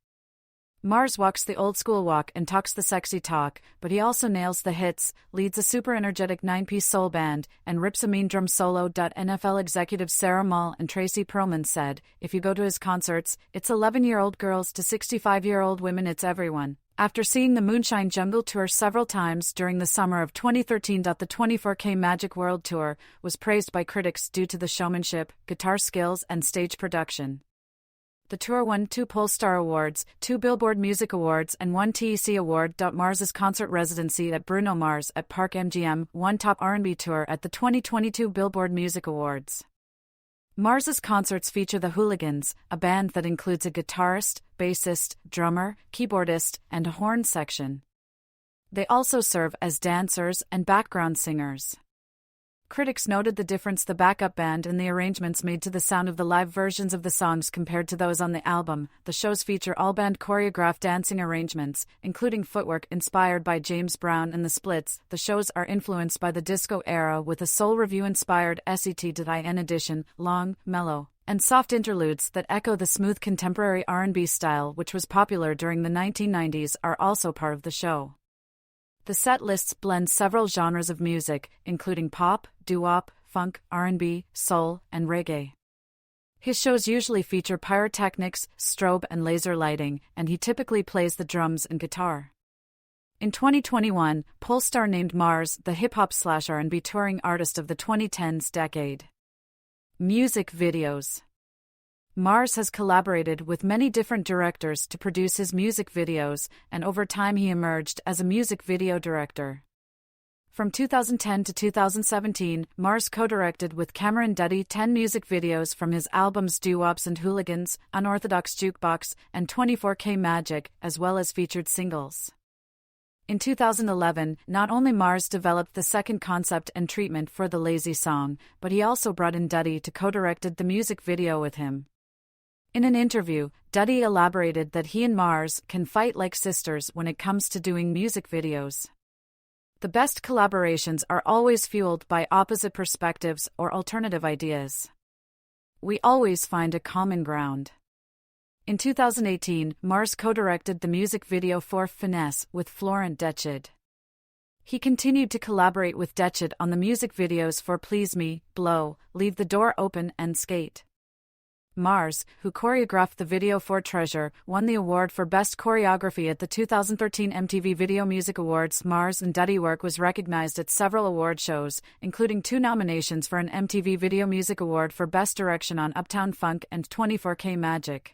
Mars walks the old-school walk and talks the sexy talk, but he also nails the hits, leads a super-energetic 9-piece soul band, and rips a mean drum solo. NFL executives Sarah Mall and Tracy Perlman said, "If you go to his concerts, it's 11-year-old girls to 65-year-old women, it's everyone." After seeing the Moonshine Jungle tour several times during the summer of 2013, the 24K Magic World Tour was praised by critics due to the showmanship, guitar skills, and stage production. The tour won 2 Pollstar Awards, 2 Billboard Music Awards, and 1 TEC Award. Mars's concert residency at Bruno Mars at Park MGM won Top R&B Tour at the 2022 Billboard Music Awards. Mars's concerts feature the Hooligans, a band that includes a guitarist, bassist, drummer, keyboardist, and a horn section. They also serve as dancers and background singers. Critics noted the difference the backup band and the arrangements made to the sound of the live versions of the songs compared to those on the album. The shows feature all-band choreographed dancing arrangements, including footwork inspired by James Brown and the Splits. The shows are influenced by the disco era with a soul review-inspired SET.IN edition, long, mellow, and soft interludes that echo the smooth contemporary R&B style which was popular during the 1990s are also part of the show. The set lists blend several genres of music, including pop, doo-wop, funk, R&B, soul, and reggae. His shows usually feature pyrotechnics, strobe and laser lighting, and he typically plays the drums and guitar. In 2021, Polestar named Mars the hip-hop/R&B touring artist of the 2010s decade. Music videos. Mars has collaborated with many different directors to produce his music videos, and over time he emerged as a music video director. From 2010 to 2017, Mars co-directed with Cameron Duddy 10 music videos from his albums Doo-Wops and Hooligans, Unorthodox Jukebox, and 24K Magic, as well as featured singles. In 2011, not only Mars developed the second concept and treatment for the Lazy song, but he also brought in Duddy to co-directed the music video with him. In an interview, Duddy elaborated that he and Mars can fight like sisters when it comes to doing music videos. The best collaborations are always fueled by opposite perspectives or alternative ideas. We always find a common ground. In 2018, Mars co-directed the music video for Finesse with Florent Detchid. He continued to collaborate with Detchid on the music videos for Please Me, Blow, Leave the Door Open and Skate. Mars, who choreographed the video for Treasure, won the award for Best Choreography at the 2013 MTV Video Music Awards. Mars and Duddy work was recognized at several award shows, including 2 nominations for an MTV Video Music Award for Best Direction on Uptown Funk and 24K Magic.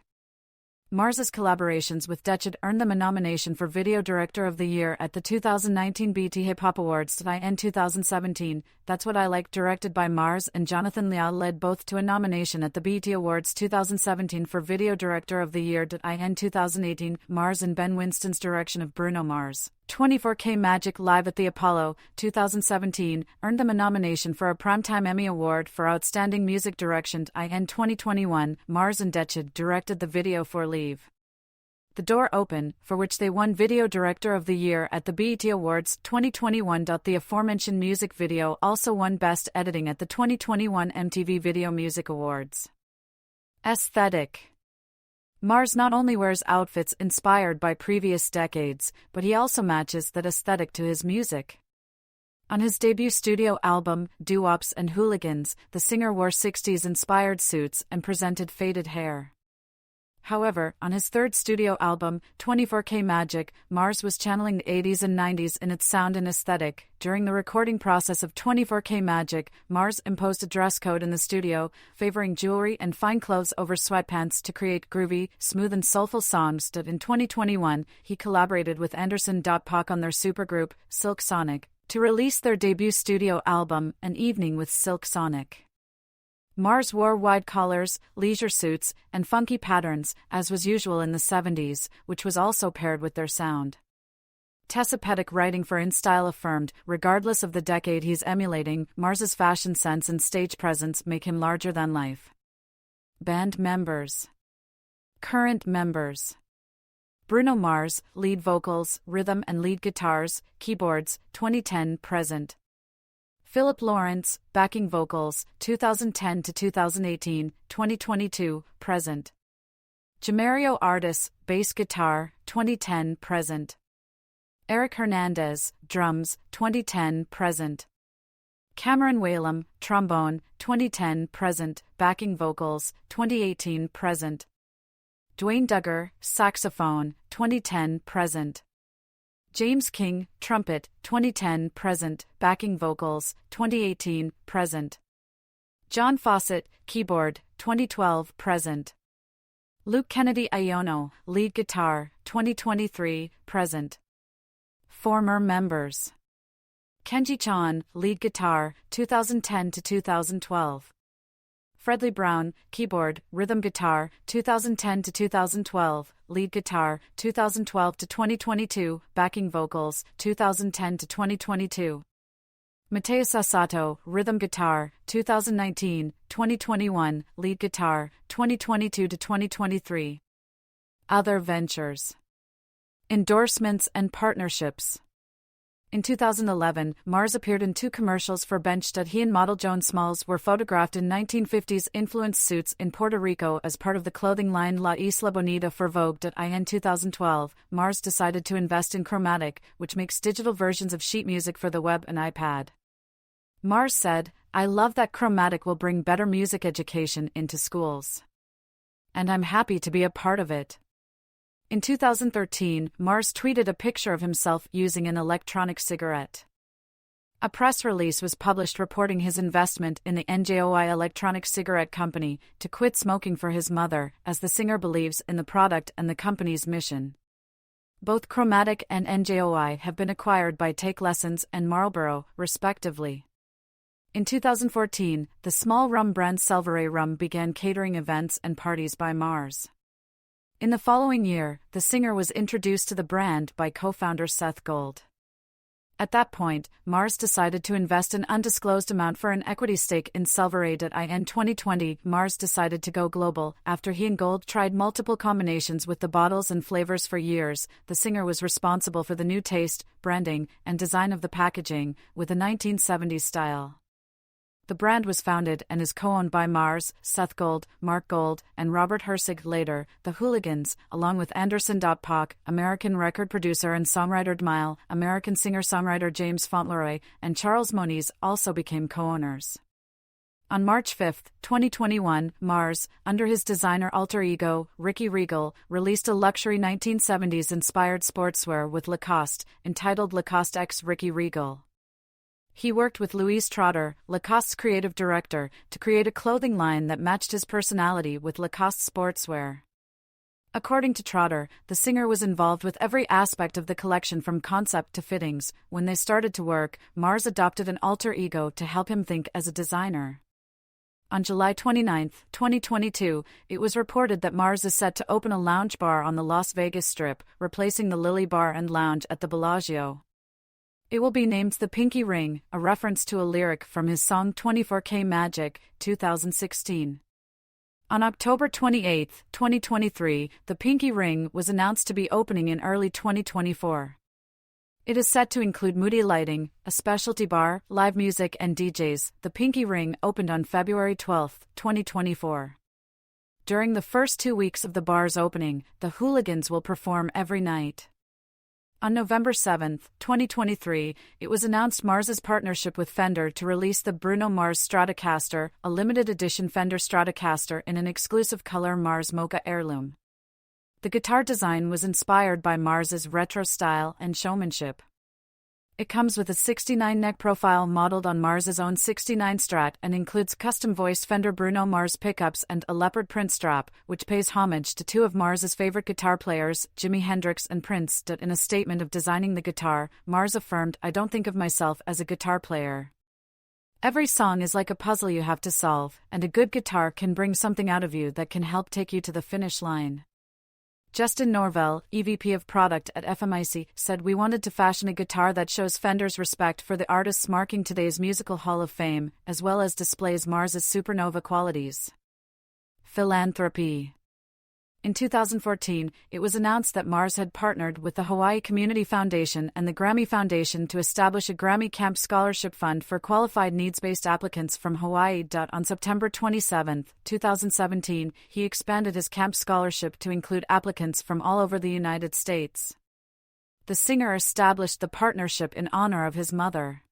Mars's collaborations with Detchid earned them a nomination for Video Director of the Year at the 2019 BET Hip Hop Awards. In 2017, That's What I Like, directed by Mars and Jonathan Liao, led both to a nomination at the BET Awards 2017 for Video Director of the Year. In 2018, Mars and Ben Winston's direction of Bruno Mars, 24K Magic Live at the Apollo, 2017, earned them a nomination for a Primetime Emmy Award for Outstanding Music Direction. In 2021, Mars and Detchid directed the video for Leave the Door Open, for which they won Video Director of the Year at the BET Awards 2021. The aforementioned music video also won Best Editing at the 2021 MTV Video Music Awards. Aesthetic. Mars not only wears outfits inspired by previous decades, but he also matches that aesthetic to his music. On his debut studio album, Doo-Wops and Hooligans, the singer wore 60s-inspired suits and presented faded hair. However, on his third studio album, 24K Magic, Mars was channeling the 80s and 90s in its sound and aesthetic. During the recording process of 24K Magic, Mars imposed a dress code in the studio, favoring jewelry and fine clothes over sweatpants to create groovy, smooth and soulful songs. In 2021, he collaborated with Anderson .Paak on their supergroup, Silk Sonic, to release their debut studio album, An Evening with Silk Sonic. Mars wore wide collars, leisure suits, and funky patterns, as was usual in the 70s, which was also paired with their sound. Tessa Pettick, writing for InStyle, affirmed, regardless of the decade he's emulating, Mars's fashion sense and stage presence make him larger than life. Band members. Current members. Bruno Mars, lead vocals, rhythm and lead guitars, keyboards, 2010-present. Philip Lawrence, backing vocals, 2010 to 2018, 2022-present. Jamario Artis, bass guitar, 2010-present. Eric Hernandez, drums, 2010-present. Cameron Whalum, trombone, 2010-present, backing vocals, 2018-present. Dwayne Duggar, saxophone, 2010-present. James King, trumpet, 2010-present, backing vocals, 2018-present. John Fawcett, keyboard, 2012-present. Luke Kennedy Iono, lead guitar, 2023-present. Former members. Kenji Chan, lead guitar, 2010 to 2012. Fredley Brown, keyboard, rhythm guitar, 2010 to 2012, lead guitar, 2012 to 2022, backing vocals, 2010 to 2022. Mateus Asato, rhythm guitar, 2019, 2021, lead guitar, 2022 to 2023. Other ventures. Endorsements and partnerships. In 2011, Mars appeared in 2 commercials for Benched. He and model Joan Smalls were photographed in 1950s influenced suits in Puerto Rico as part of the clothing line La Isla Bonita for Vogue. In 2012, Mars decided to invest in Chromatic, which makes digital versions of sheet music for the web and iPad. Mars said, "I love that Chromatic will bring better music education into schools. And I'm happy to be a part of it." In 2013, Mars tweeted a picture of himself using an electronic cigarette. A press release was published reporting his investment in the NJOI electronic cigarette company to quit smoking for his mother, as the singer believes in the product and the company's mission. Both Chromatic and NJOI have been acquired by Take Lessons and Marlboro, respectively. In 2014, the small rum brand Selvaray Rum began catering events and parties by Mars. In the following year, the singer was introduced to the brand by co-founder Seth Gold. At that point, Mars decided to invest an undisclosed amount for an equity stake in Selvaray. In 2020, Mars decided to go global. After he and Gold tried multiple combinations with the bottles and flavors for years, the singer was responsible for the new taste, branding, and design of the packaging, with a 1970s style. The brand was founded and is co-owned by Mars, Seth Gold, Mark Gold, and Robert Hersig. Later, the Hooligans, along with Anderson .Paak, American record producer and songwriter Dmile, American singer-songwriter James Fauntleroy, and Charles Moniz also became co-owners. On March 5, 2021, Mars, under his designer alter ego, Ricky Regal, released a luxury 1970s-inspired sportswear with Lacoste, entitled Lacoste x Ricky Regal. He worked with Louise Trotter, Lacoste's creative director, to create a clothing line that matched his personality with Lacoste sportswear. According to Trotter, the singer was involved with every aspect of the collection from concept to fittings. When they started to work, Mars adopted an alter ego to help him think as a designer. On July 29, 2022, it was reported that Mars is set to open a lounge bar on the Las Vegas Strip, replacing the Lily Bar and Lounge at the Bellagio. It will be named The Pinky Ring, a reference to a lyric from his song 24K Magic, 2016. On October 28, 2023, The Pinky Ring was announced to be opening in early 2024. It is set to include moody lighting, a specialty bar, live music and DJs. The Pinky Ring opened on February 12, 2024. During the first 2 weeks of the bar's opening, the Hooligans will perform every night. On November 7, 2023, it was announced Mars's partnership with Fender to release the Bruno Mars Stratocaster, a limited edition Fender Stratocaster in an exclusive color Mars Mocha Heirloom. The guitar design was inspired by Mars's retro style and showmanship. It comes with a 69 neck profile modeled on Mars's own 69 Strat and includes custom-voiced Fender Bruno Mars pickups and a leopard print strap, which pays homage to 2 of Mars's favorite guitar players, Jimi Hendrix and Prince. In a statement of designing the guitar, Mars affirmed, "I don't think of myself as a guitar player. Every song is like a puzzle you have to solve, and a good guitar can bring something out of you that can help take you to the finish line." Justin Norvell, EVP of Product at FMIC, said, "We wanted to fashion a guitar that shows Fender's respect for the artists marking today's musical Hall of Fame, as well as displays Mars's supernova qualities." Philanthropy. In 2014, it was announced that Mars had partnered with the Hawaii Community Foundation and the Grammy Foundation to establish a Grammy Camp Scholarship Fund for qualified needs-based applicants from Hawaii. On September 27, 2017, he expanded his camp scholarship to include applicants from all over the United States. The singer established the partnership in honor of his mother.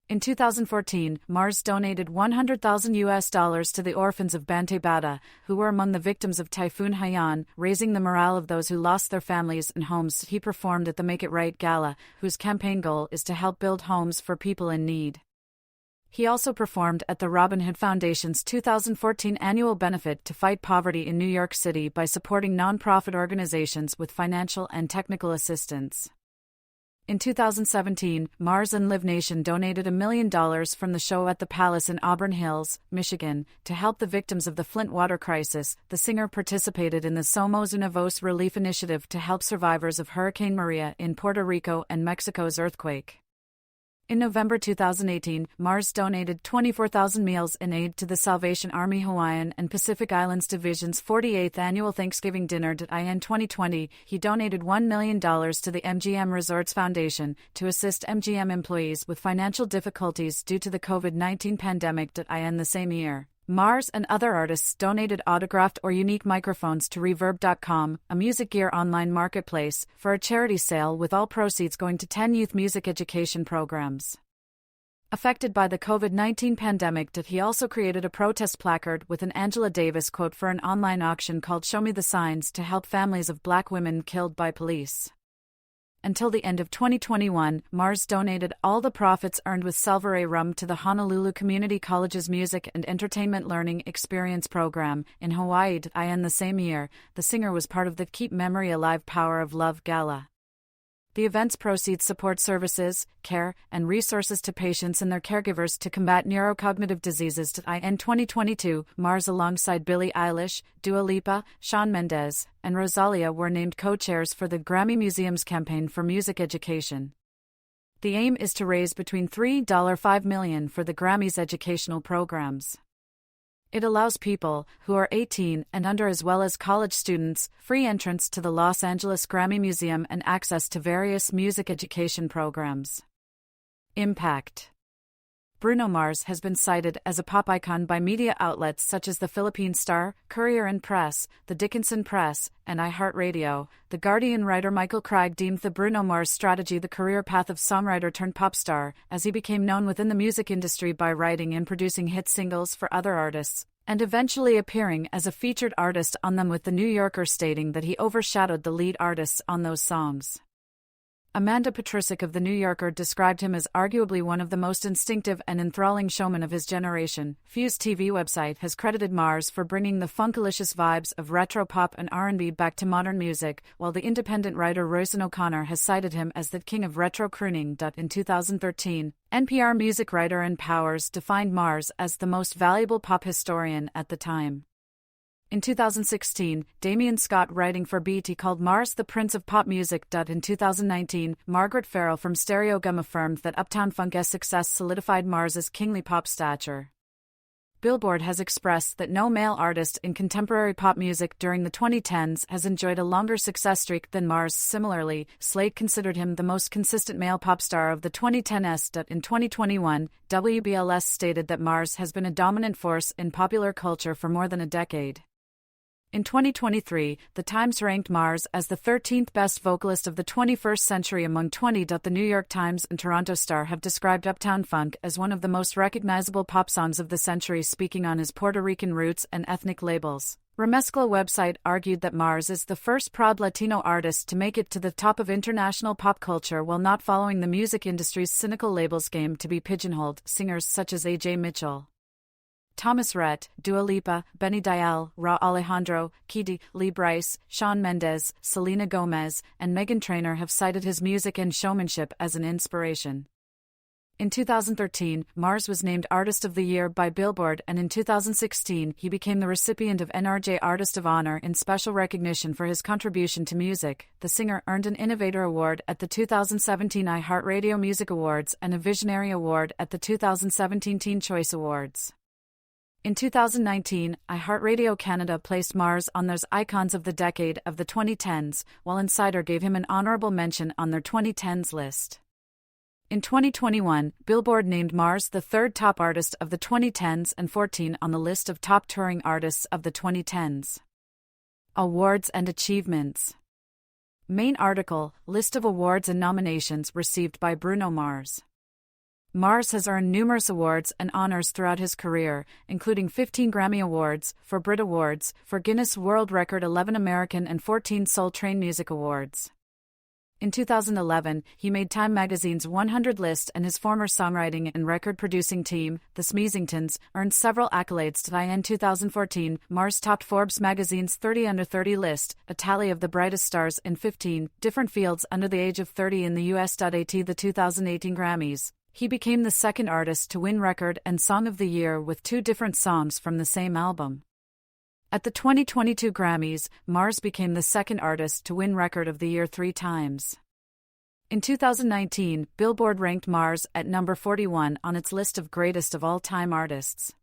In 2014, Mars donated $100,000 to the orphans of Bantay Bata, who were among the victims of Typhoon Haiyan, raising the morale of those who lost their families and homes. He performed at the Make It Right Gala, whose campaign goal is to help build homes for people in need. He also performed at the Robin Hood Foundation's 2014 annual benefit to fight poverty in New York City by supporting nonprofit organizations with financial and technical assistance. In 2017, Mars and Live Nation donated $1 million from the show at the Palace in Auburn Hills, Michigan, to help the victims of the Flint water crisis. The singer participated in the Somos Una Voz relief initiative to help survivors of Hurricane Maria in Puerto Rico and Mexico's earthquake. In November 2018, Mars donated 24,000 meals in aid to the Salvation Army Hawaiian and Pacific Islands Division's 48th annual Thanksgiving dinner. In 2020, he donated $1 million to the MGM Resorts Foundation to assist MGM employees with financial difficulties due to the COVID-19 pandemic. In the same year, Mars and other artists donated autographed or unique microphones to Reverb.com, a music gear online marketplace, for a charity sale, with all proceeds going to 10 youth music education programs. Affected by the COVID-19 pandemic, he also created a protest placard with an Angela Davis quote for an online auction called Show Me the Signs to help families of Black women killed by police. Until the end of 2021, Mars donated all the profits earned with Salveray rum to the Honolulu Community College's Music and Entertainment Learning Experience program in Hawaii. In the same year, the singer was part of the Keep Memory Alive Power of Love Gala. The event's proceeds support services, care, and resources to patients and their caregivers to combat neurocognitive diseases. In 2022, Mars alongside Billie Eilish, Dua Lipa, Shawn Mendes, and Rosalia were named co-chairs for the Grammy Museum's campaign for music education. The aim is to raise between $3.5 million for the Grammy's educational programs. It allows people who are 18 and under, as well as college students, free entrance to the Los Angeles Grammy Museum and access to various music education programs. Impact. Bruno Mars has been cited as a pop icon by media outlets such as the Philippine Star, Courier and Press, the Dickinson Press, and iHeartRadio. The Guardian writer Michael Craig deemed the Bruno Mars strategy the career path of songwriter turned pop star, as he became known within the music industry by writing and producing hit singles for other artists, and eventually appearing as a featured artist on them, with The New Yorker stating that he overshadowed the lead artists on those songs. Amanda Petrusik of The New Yorker described him as arguably one of the most instinctive and enthralling showmen of his generation. Fuse TV website has credited Mars for bringing the funkalicious vibes of retro pop and R&B back to modern music, while the independent writer Roisin O'Connor has cited him as the king of retro crooning. In 2013, NPR music writer Ann Powers defined Mars as the most valuable pop historian at the time. In 2016, Damian Scott, writing for BT, called Mars the Prince of Pop Music. In 2019, Margaret Farrell from Stereogum affirmed that Uptown Funk's success solidified Mars's kingly pop stature. Billboard has expressed that no male artist in contemporary pop music during the 2010s has enjoyed a longer success streak than Mars. Similarly, Slate considered him the most consistent male pop star of the 2010s. In 2021, WBLS stated that Mars has been a dominant force in popular culture for more than a decade. In 2023, The Times ranked Mars as the 13th best vocalist of the 21st century among 20. The New York Times and Toronto Star have described Uptown Funk as one of the most recognizable pop songs of the century, speaking on his Puerto Rican roots and ethnic labels. Remezcla website argued that Mars is the first proud Latino artist to make it to the top of international pop culture while not following the music industry's cynical labels game to be pigeonholed. Singers such as A.J. Mitchell, Thomas Rhett, Dua Lipa, Benny Dial, Ra Alejandro, Kidi, Lee Brice, Shawn Mendes, Selena Gomez, and Meghan Trainor have cited his music and showmanship as an inspiration. In 2013, Mars was named Artist of the Year by Billboard, and in 2016 he became the recipient of NRJ Artist of Honor in special recognition for his contribution to music. The singer earned an Innovator Award at the 2017 iHeartRadio Music Awards and a Visionary Award at the 2017 Teen Choice Awards. In 2019, iHeartRadio Canada placed Mars on their Icons of the Decade of the 2010s, while Insider gave him an honorable mention on their 2010s list. In 2021, Billboard named Mars the third top artist of the 2010s and 14 on the list of top touring artists of the 2010s. Awards and achievements. Main article: List of awards and nominations received by Bruno Mars. Mars has earned numerous awards and honors throughout his career, including 15 Grammy Awards, 4 Brit Awards, 4 Guinness World Record, 11 American and 14 Soul Train Music Awards. In 2011, he made Time magazine's 100 list, and his former songwriting and record-producing team, the Smeezingtons, earned several accolades. In 2014, Mars topped Forbes magazine's 30 Under 30 list, a tally of the brightest stars in 15 different fields under the age of 30 in the U.S. At the 2018 Grammys, he became the second artist to win Record and Song of the Year with 2 different songs from the same album. At the 2022 Grammys, Mars became the second artist to win Record of the Year 3 times. In 2019, Billboard ranked Mars at number 41 on its list of greatest of all-time artists.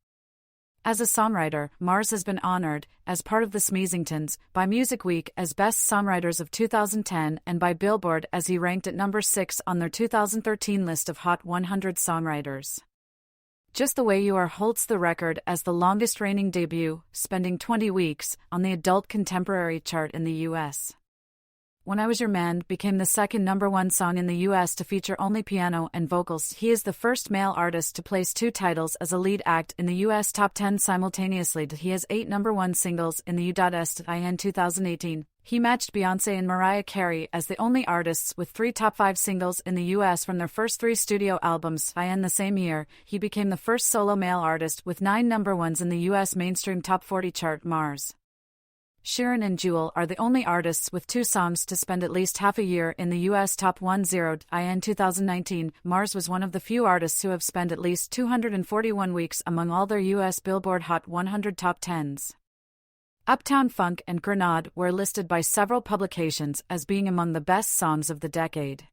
As a songwriter, Mars has been honored, as part of the Smeezingtons, by Music Week as Best Songwriters of 2010 and by Billboard as he ranked at number 6 on their 2013 list of Hot 100 Songwriters. Just the Way You Are holds the record as the longest-reigning debut, spending 20 weeks on the adult contemporary chart in the U.S. When I Was Your Man became the second number one song in the U.S. to feature only piano and vocals. He is the first male artist to place two titles as a lead act in the U.S. top 10 simultaneously. He has 8 number one singles in the U.S. in 2018. He matched Beyoncé and Mariah Carey as the only artists with 3 top 5 singles in the U.S. from their first 3 studio albums. In the same year, he became the first solo male artist with 9 number ones in the U.S. mainstream top 40 chart. Mars, Sharon and Jewel are the only artists with 2 songs to spend at least half a year in the U.S. top 10. In 2019, Mars was one of the few artists who have spent at least 241 weeks among all their U.S. Billboard Hot 100 top 10s. Uptown Funk and Grenade were listed by several publications as being among the best songs of the decade.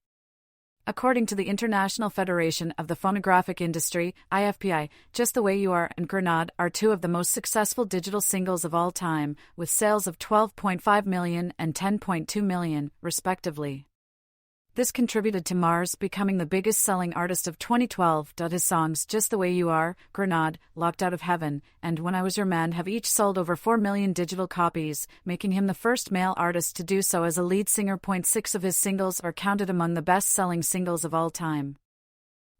According to the International Federation of the Phonographic Industry, IFPI, Just the Way You Are and Grenade are 2 of the most successful digital singles of all time, with sales of 12.5 million and 10.2 million, respectively. This contributed to Mars becoming the biggest-selling artist of 2012. His songs Just the Way You Are, Grenade, Locked Out of Heaven, and When I Was Your Man have each sold over 4 million digital copies, making him the first male artist to do so as a lead singer. 6 of his singles are counted among the best-selling singles of all time.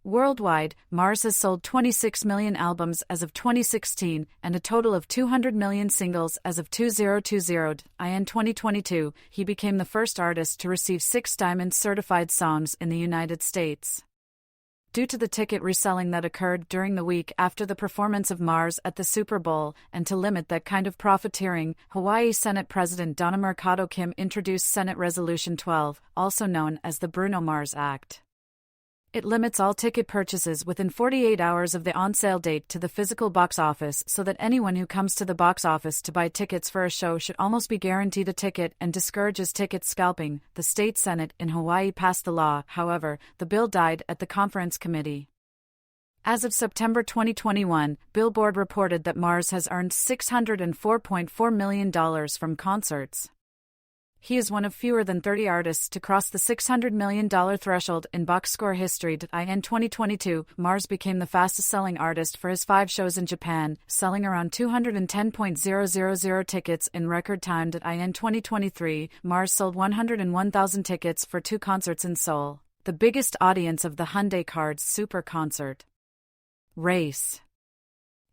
Worldwide, Mars has sold 26 million albums as of 2016 and a total of 200 million singles as of 2020. In 2022, he became the first artist to receive 6 Diamond certified songs in the United States. Due to the ticket reselling that occurred during the week after the performance of Mars at the Super Bowl, and to limit that kind of profiteering, Hawaii Senate President Donna Mercado Kim introduced Senate Resolution 12, also known as the Bruno Mars Act. It limits all ticket purchases within 48 hours of the on-sale date to the physical box office, so that anyone who comes to the box office to buy tickets for a show should almost be guaranteed a ticket, and discourages ticket scalping. The state Senate in Hawaii passed the law. However, the bill died at the conference committee. As of September 2021, Billboard reported that Mars has earned $604.4 million from concerts. He is one of fewer than 30 artists to cross the $600 million threshold in box score history. In 2022, Mars became the fastest-selling artist for his 5 shows in Japan, selling around 210,000 tickets in record time. In 2023, Mars sold 101,000 tickets for 2 concerts in Seoul, the biggest audience of the Hyundai Cards Super Concert. Race.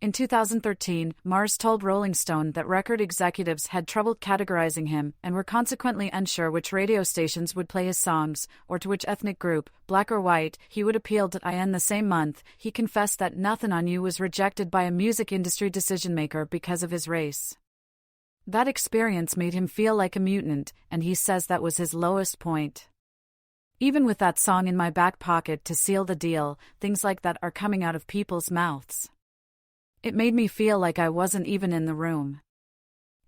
In 2013, Mars told Rolling Stone that record executives had trouble categorizing him and were consequently unsure which radio stations would play his songs, or to which ethnic group, black or white, he would appeal. In the same month, he confessed that Nothing on You was rejected by a music industry decision-maker because of his race. That experience made him feel like a mutant, and he says that was his lowest point. Even with that song in my back pocket to seal the deal, things like that are coming out of people's mouths. It made me feel like I wasn't even in the room.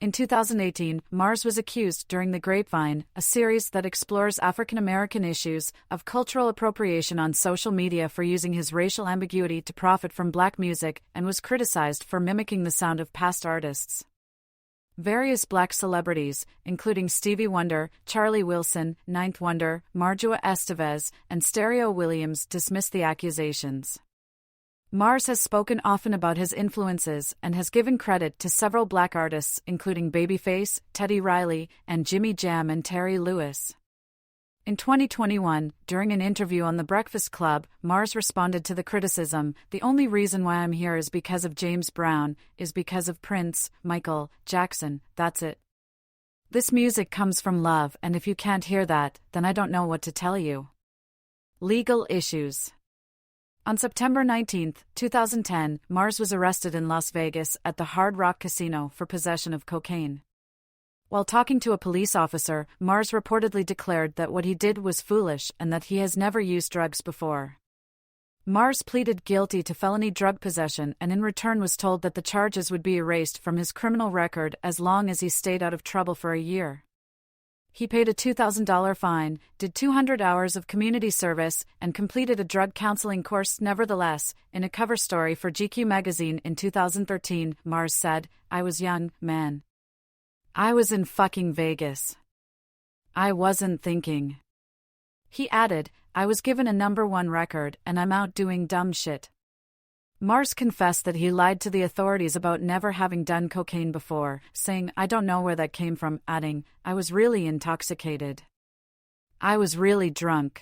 In 2018, Mars was accused during The Grapevine, a series that explores African American issues, of cultural appropriation on social media for using his racial ambiguity to profit from black music, and was criticized for mimicking the sound of past artists. Various black celebrities, including Stevie Wonder, Charlie Wilson, Ninth Wonder, Marjua Estevez, and Stereo Williams, dismissed the accusations. Mars has spoken often about his influences and has given credit to several black artists including Babyface, Teddy Riley, and Jimmy Jam and Terry Lewis. In 2021, during an interview on The Breakfast Club, Mars responded to the criticism, "The only reason why I'm here is because of James Brown, is because of Prince, Michael Jackson, that's it. This music comes from love, and if you can't hear that, then I don't know what to tell you." Legal issues. On September 19, 2010, Mars was arrested in Las Vegas at the Hard Rock Casino for possession of cocaine. While talking to a police officer, Mars reportedly declared that what he did was foolish and that he has never used drugs before. Mars pleaded guilty to felony drug possession and in return was told that the charges would be erased from his criminal record as long as he stayed out of trouble for a year. He paid a $2,000 fine, did 200 hours of community service, and completed a drug counseling course. Nevertheless, in a cover story for GQ magazine in 2013, Mars said, "I was young, man. I was in fucking Vegas. I wasn't thinking." He added, "I was given a #1 record and I'm out doing dumb shit." Mars confessed that he lied to the authorities about never having done cocaine before, saying, "I don't know where that came from," adding, "I was really intoxicated. I was really drunk.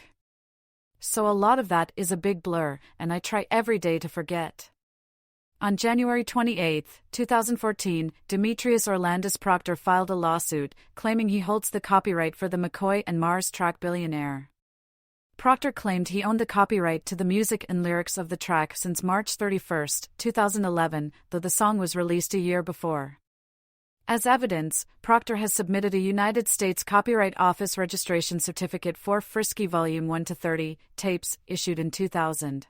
So a lot of that is a big blur, and I try every day to forget." On January 28, 2014, Demetrius Orlandus Proctor filed a lawsuit, claiming he holds the copyright for the McCoy and Mars track Billionaire. Proctor claimed he owned the copyright to the music and lyrics of the track since March 31, 2011, though the song was released a year before. As evidence, Proctor has submitted a United States Copyright Office registration certificate for Frisky Volume 1-30, tapes, issued in 2000.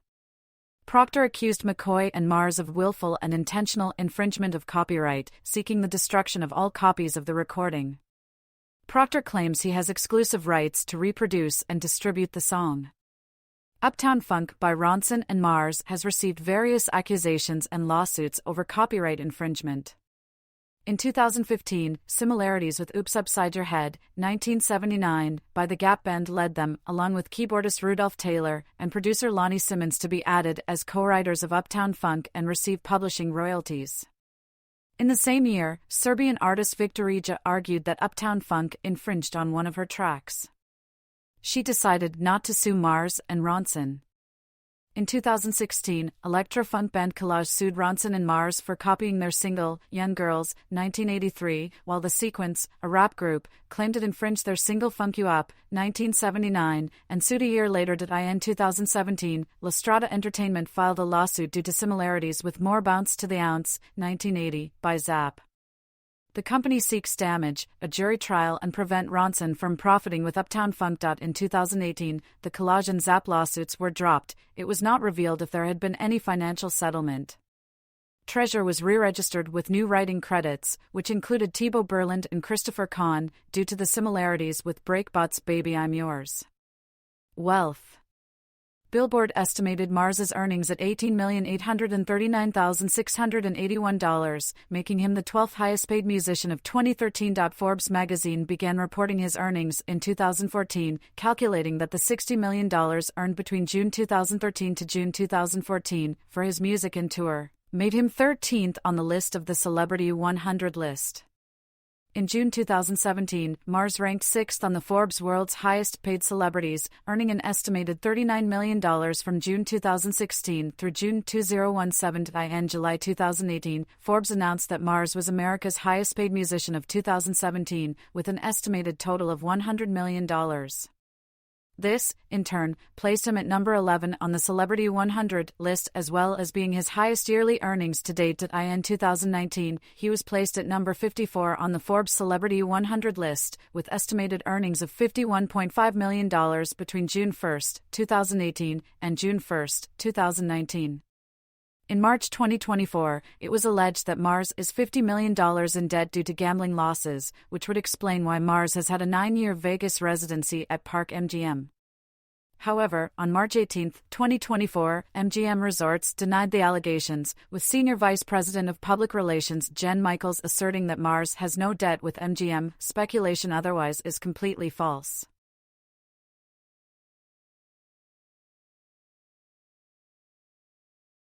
Proctor accused McCoy and Mars of willful and intentional infringement of copyright, seeking the destruction of all copies of the recording. Proctor claims he has exclusive rights to reproduce and distribute the song. Uptown Funk by Ronson and Mars has received various accusations and lawsuits over copyright infringement. In 2015, Similarities with Oops Upside Your Head, 1979, by the Gap Band led them, along with keyboardist Rudolph Taylor and producer Lonnie Simmons, to be added as co-writers of Uptown Funk and receive publishing royalties. In the same year, Serbian artist Victorija argued that Uptown Funk infringed on one of her tracks. She decided not to sue Mars and Ronson. In 2016, electro-funk band Collage sued Ronson and Mars for copying their single, Young Girls, 1983, while The Sequence, a rap group, claimed it infringed their single Funk You Up, 1979, and sued a year later. In 2017, La Strada Entertainment filed a lawsuit due to similarities with More Bounce to the Ounce, 1980, by Zapp. The company seeks damage, a jury trial, and prevent Ronson from profiting with Uptown Funk. In 2018, the Collage and Zapp lawsuits were dropped. It was not revealed if there had been any financial settlement. Treasure was re-registered with new writing credits, which included Thibaut Berland and Christopher Kahn, due to the similarities with Breakbot's Baby I'm Yours. Wealth. Billboard estimated Mars's earnings at $18,839,681, making him the 12th highest-paid musician of 2013. Forbes magazine began reporting his earnings in 2014, calculating that the $60 million earned between June 2013 to June 2014 for his music and tour made him 13th on the list of the Celebrity 100 list. In June 2017, Mars ranked 6th on the Forbes World's Highest-Paid Celebrities, earning an estimated $39 million from June 2016 through June 2017. In July 2018, Forbes announced that Mars was America's highest-paid musician of 2017, with an estimated total of $100 million. This, in turn, placed him at number 11 on the Celebrity 100 list, as well as being his highest yearly earnings to date. In 2019, he was placed at number 54 on the Forbes Celebrity 100 list, with estimated earnings of $51.5 million between June 1, 2018 and June 1, 2019. In March 2024, it was alleged that Mars is $50 million in debt due to gambling losses, which would explain why Mars has had a 9-year Vegas residency at Park MGM. However, on March 18, 2024, MGM Resorts denied the allegations, with Senior Vice President of Public Relations Jen Michaels asserting that Mars has no debt with MGM. Speculation otherwise is completely false.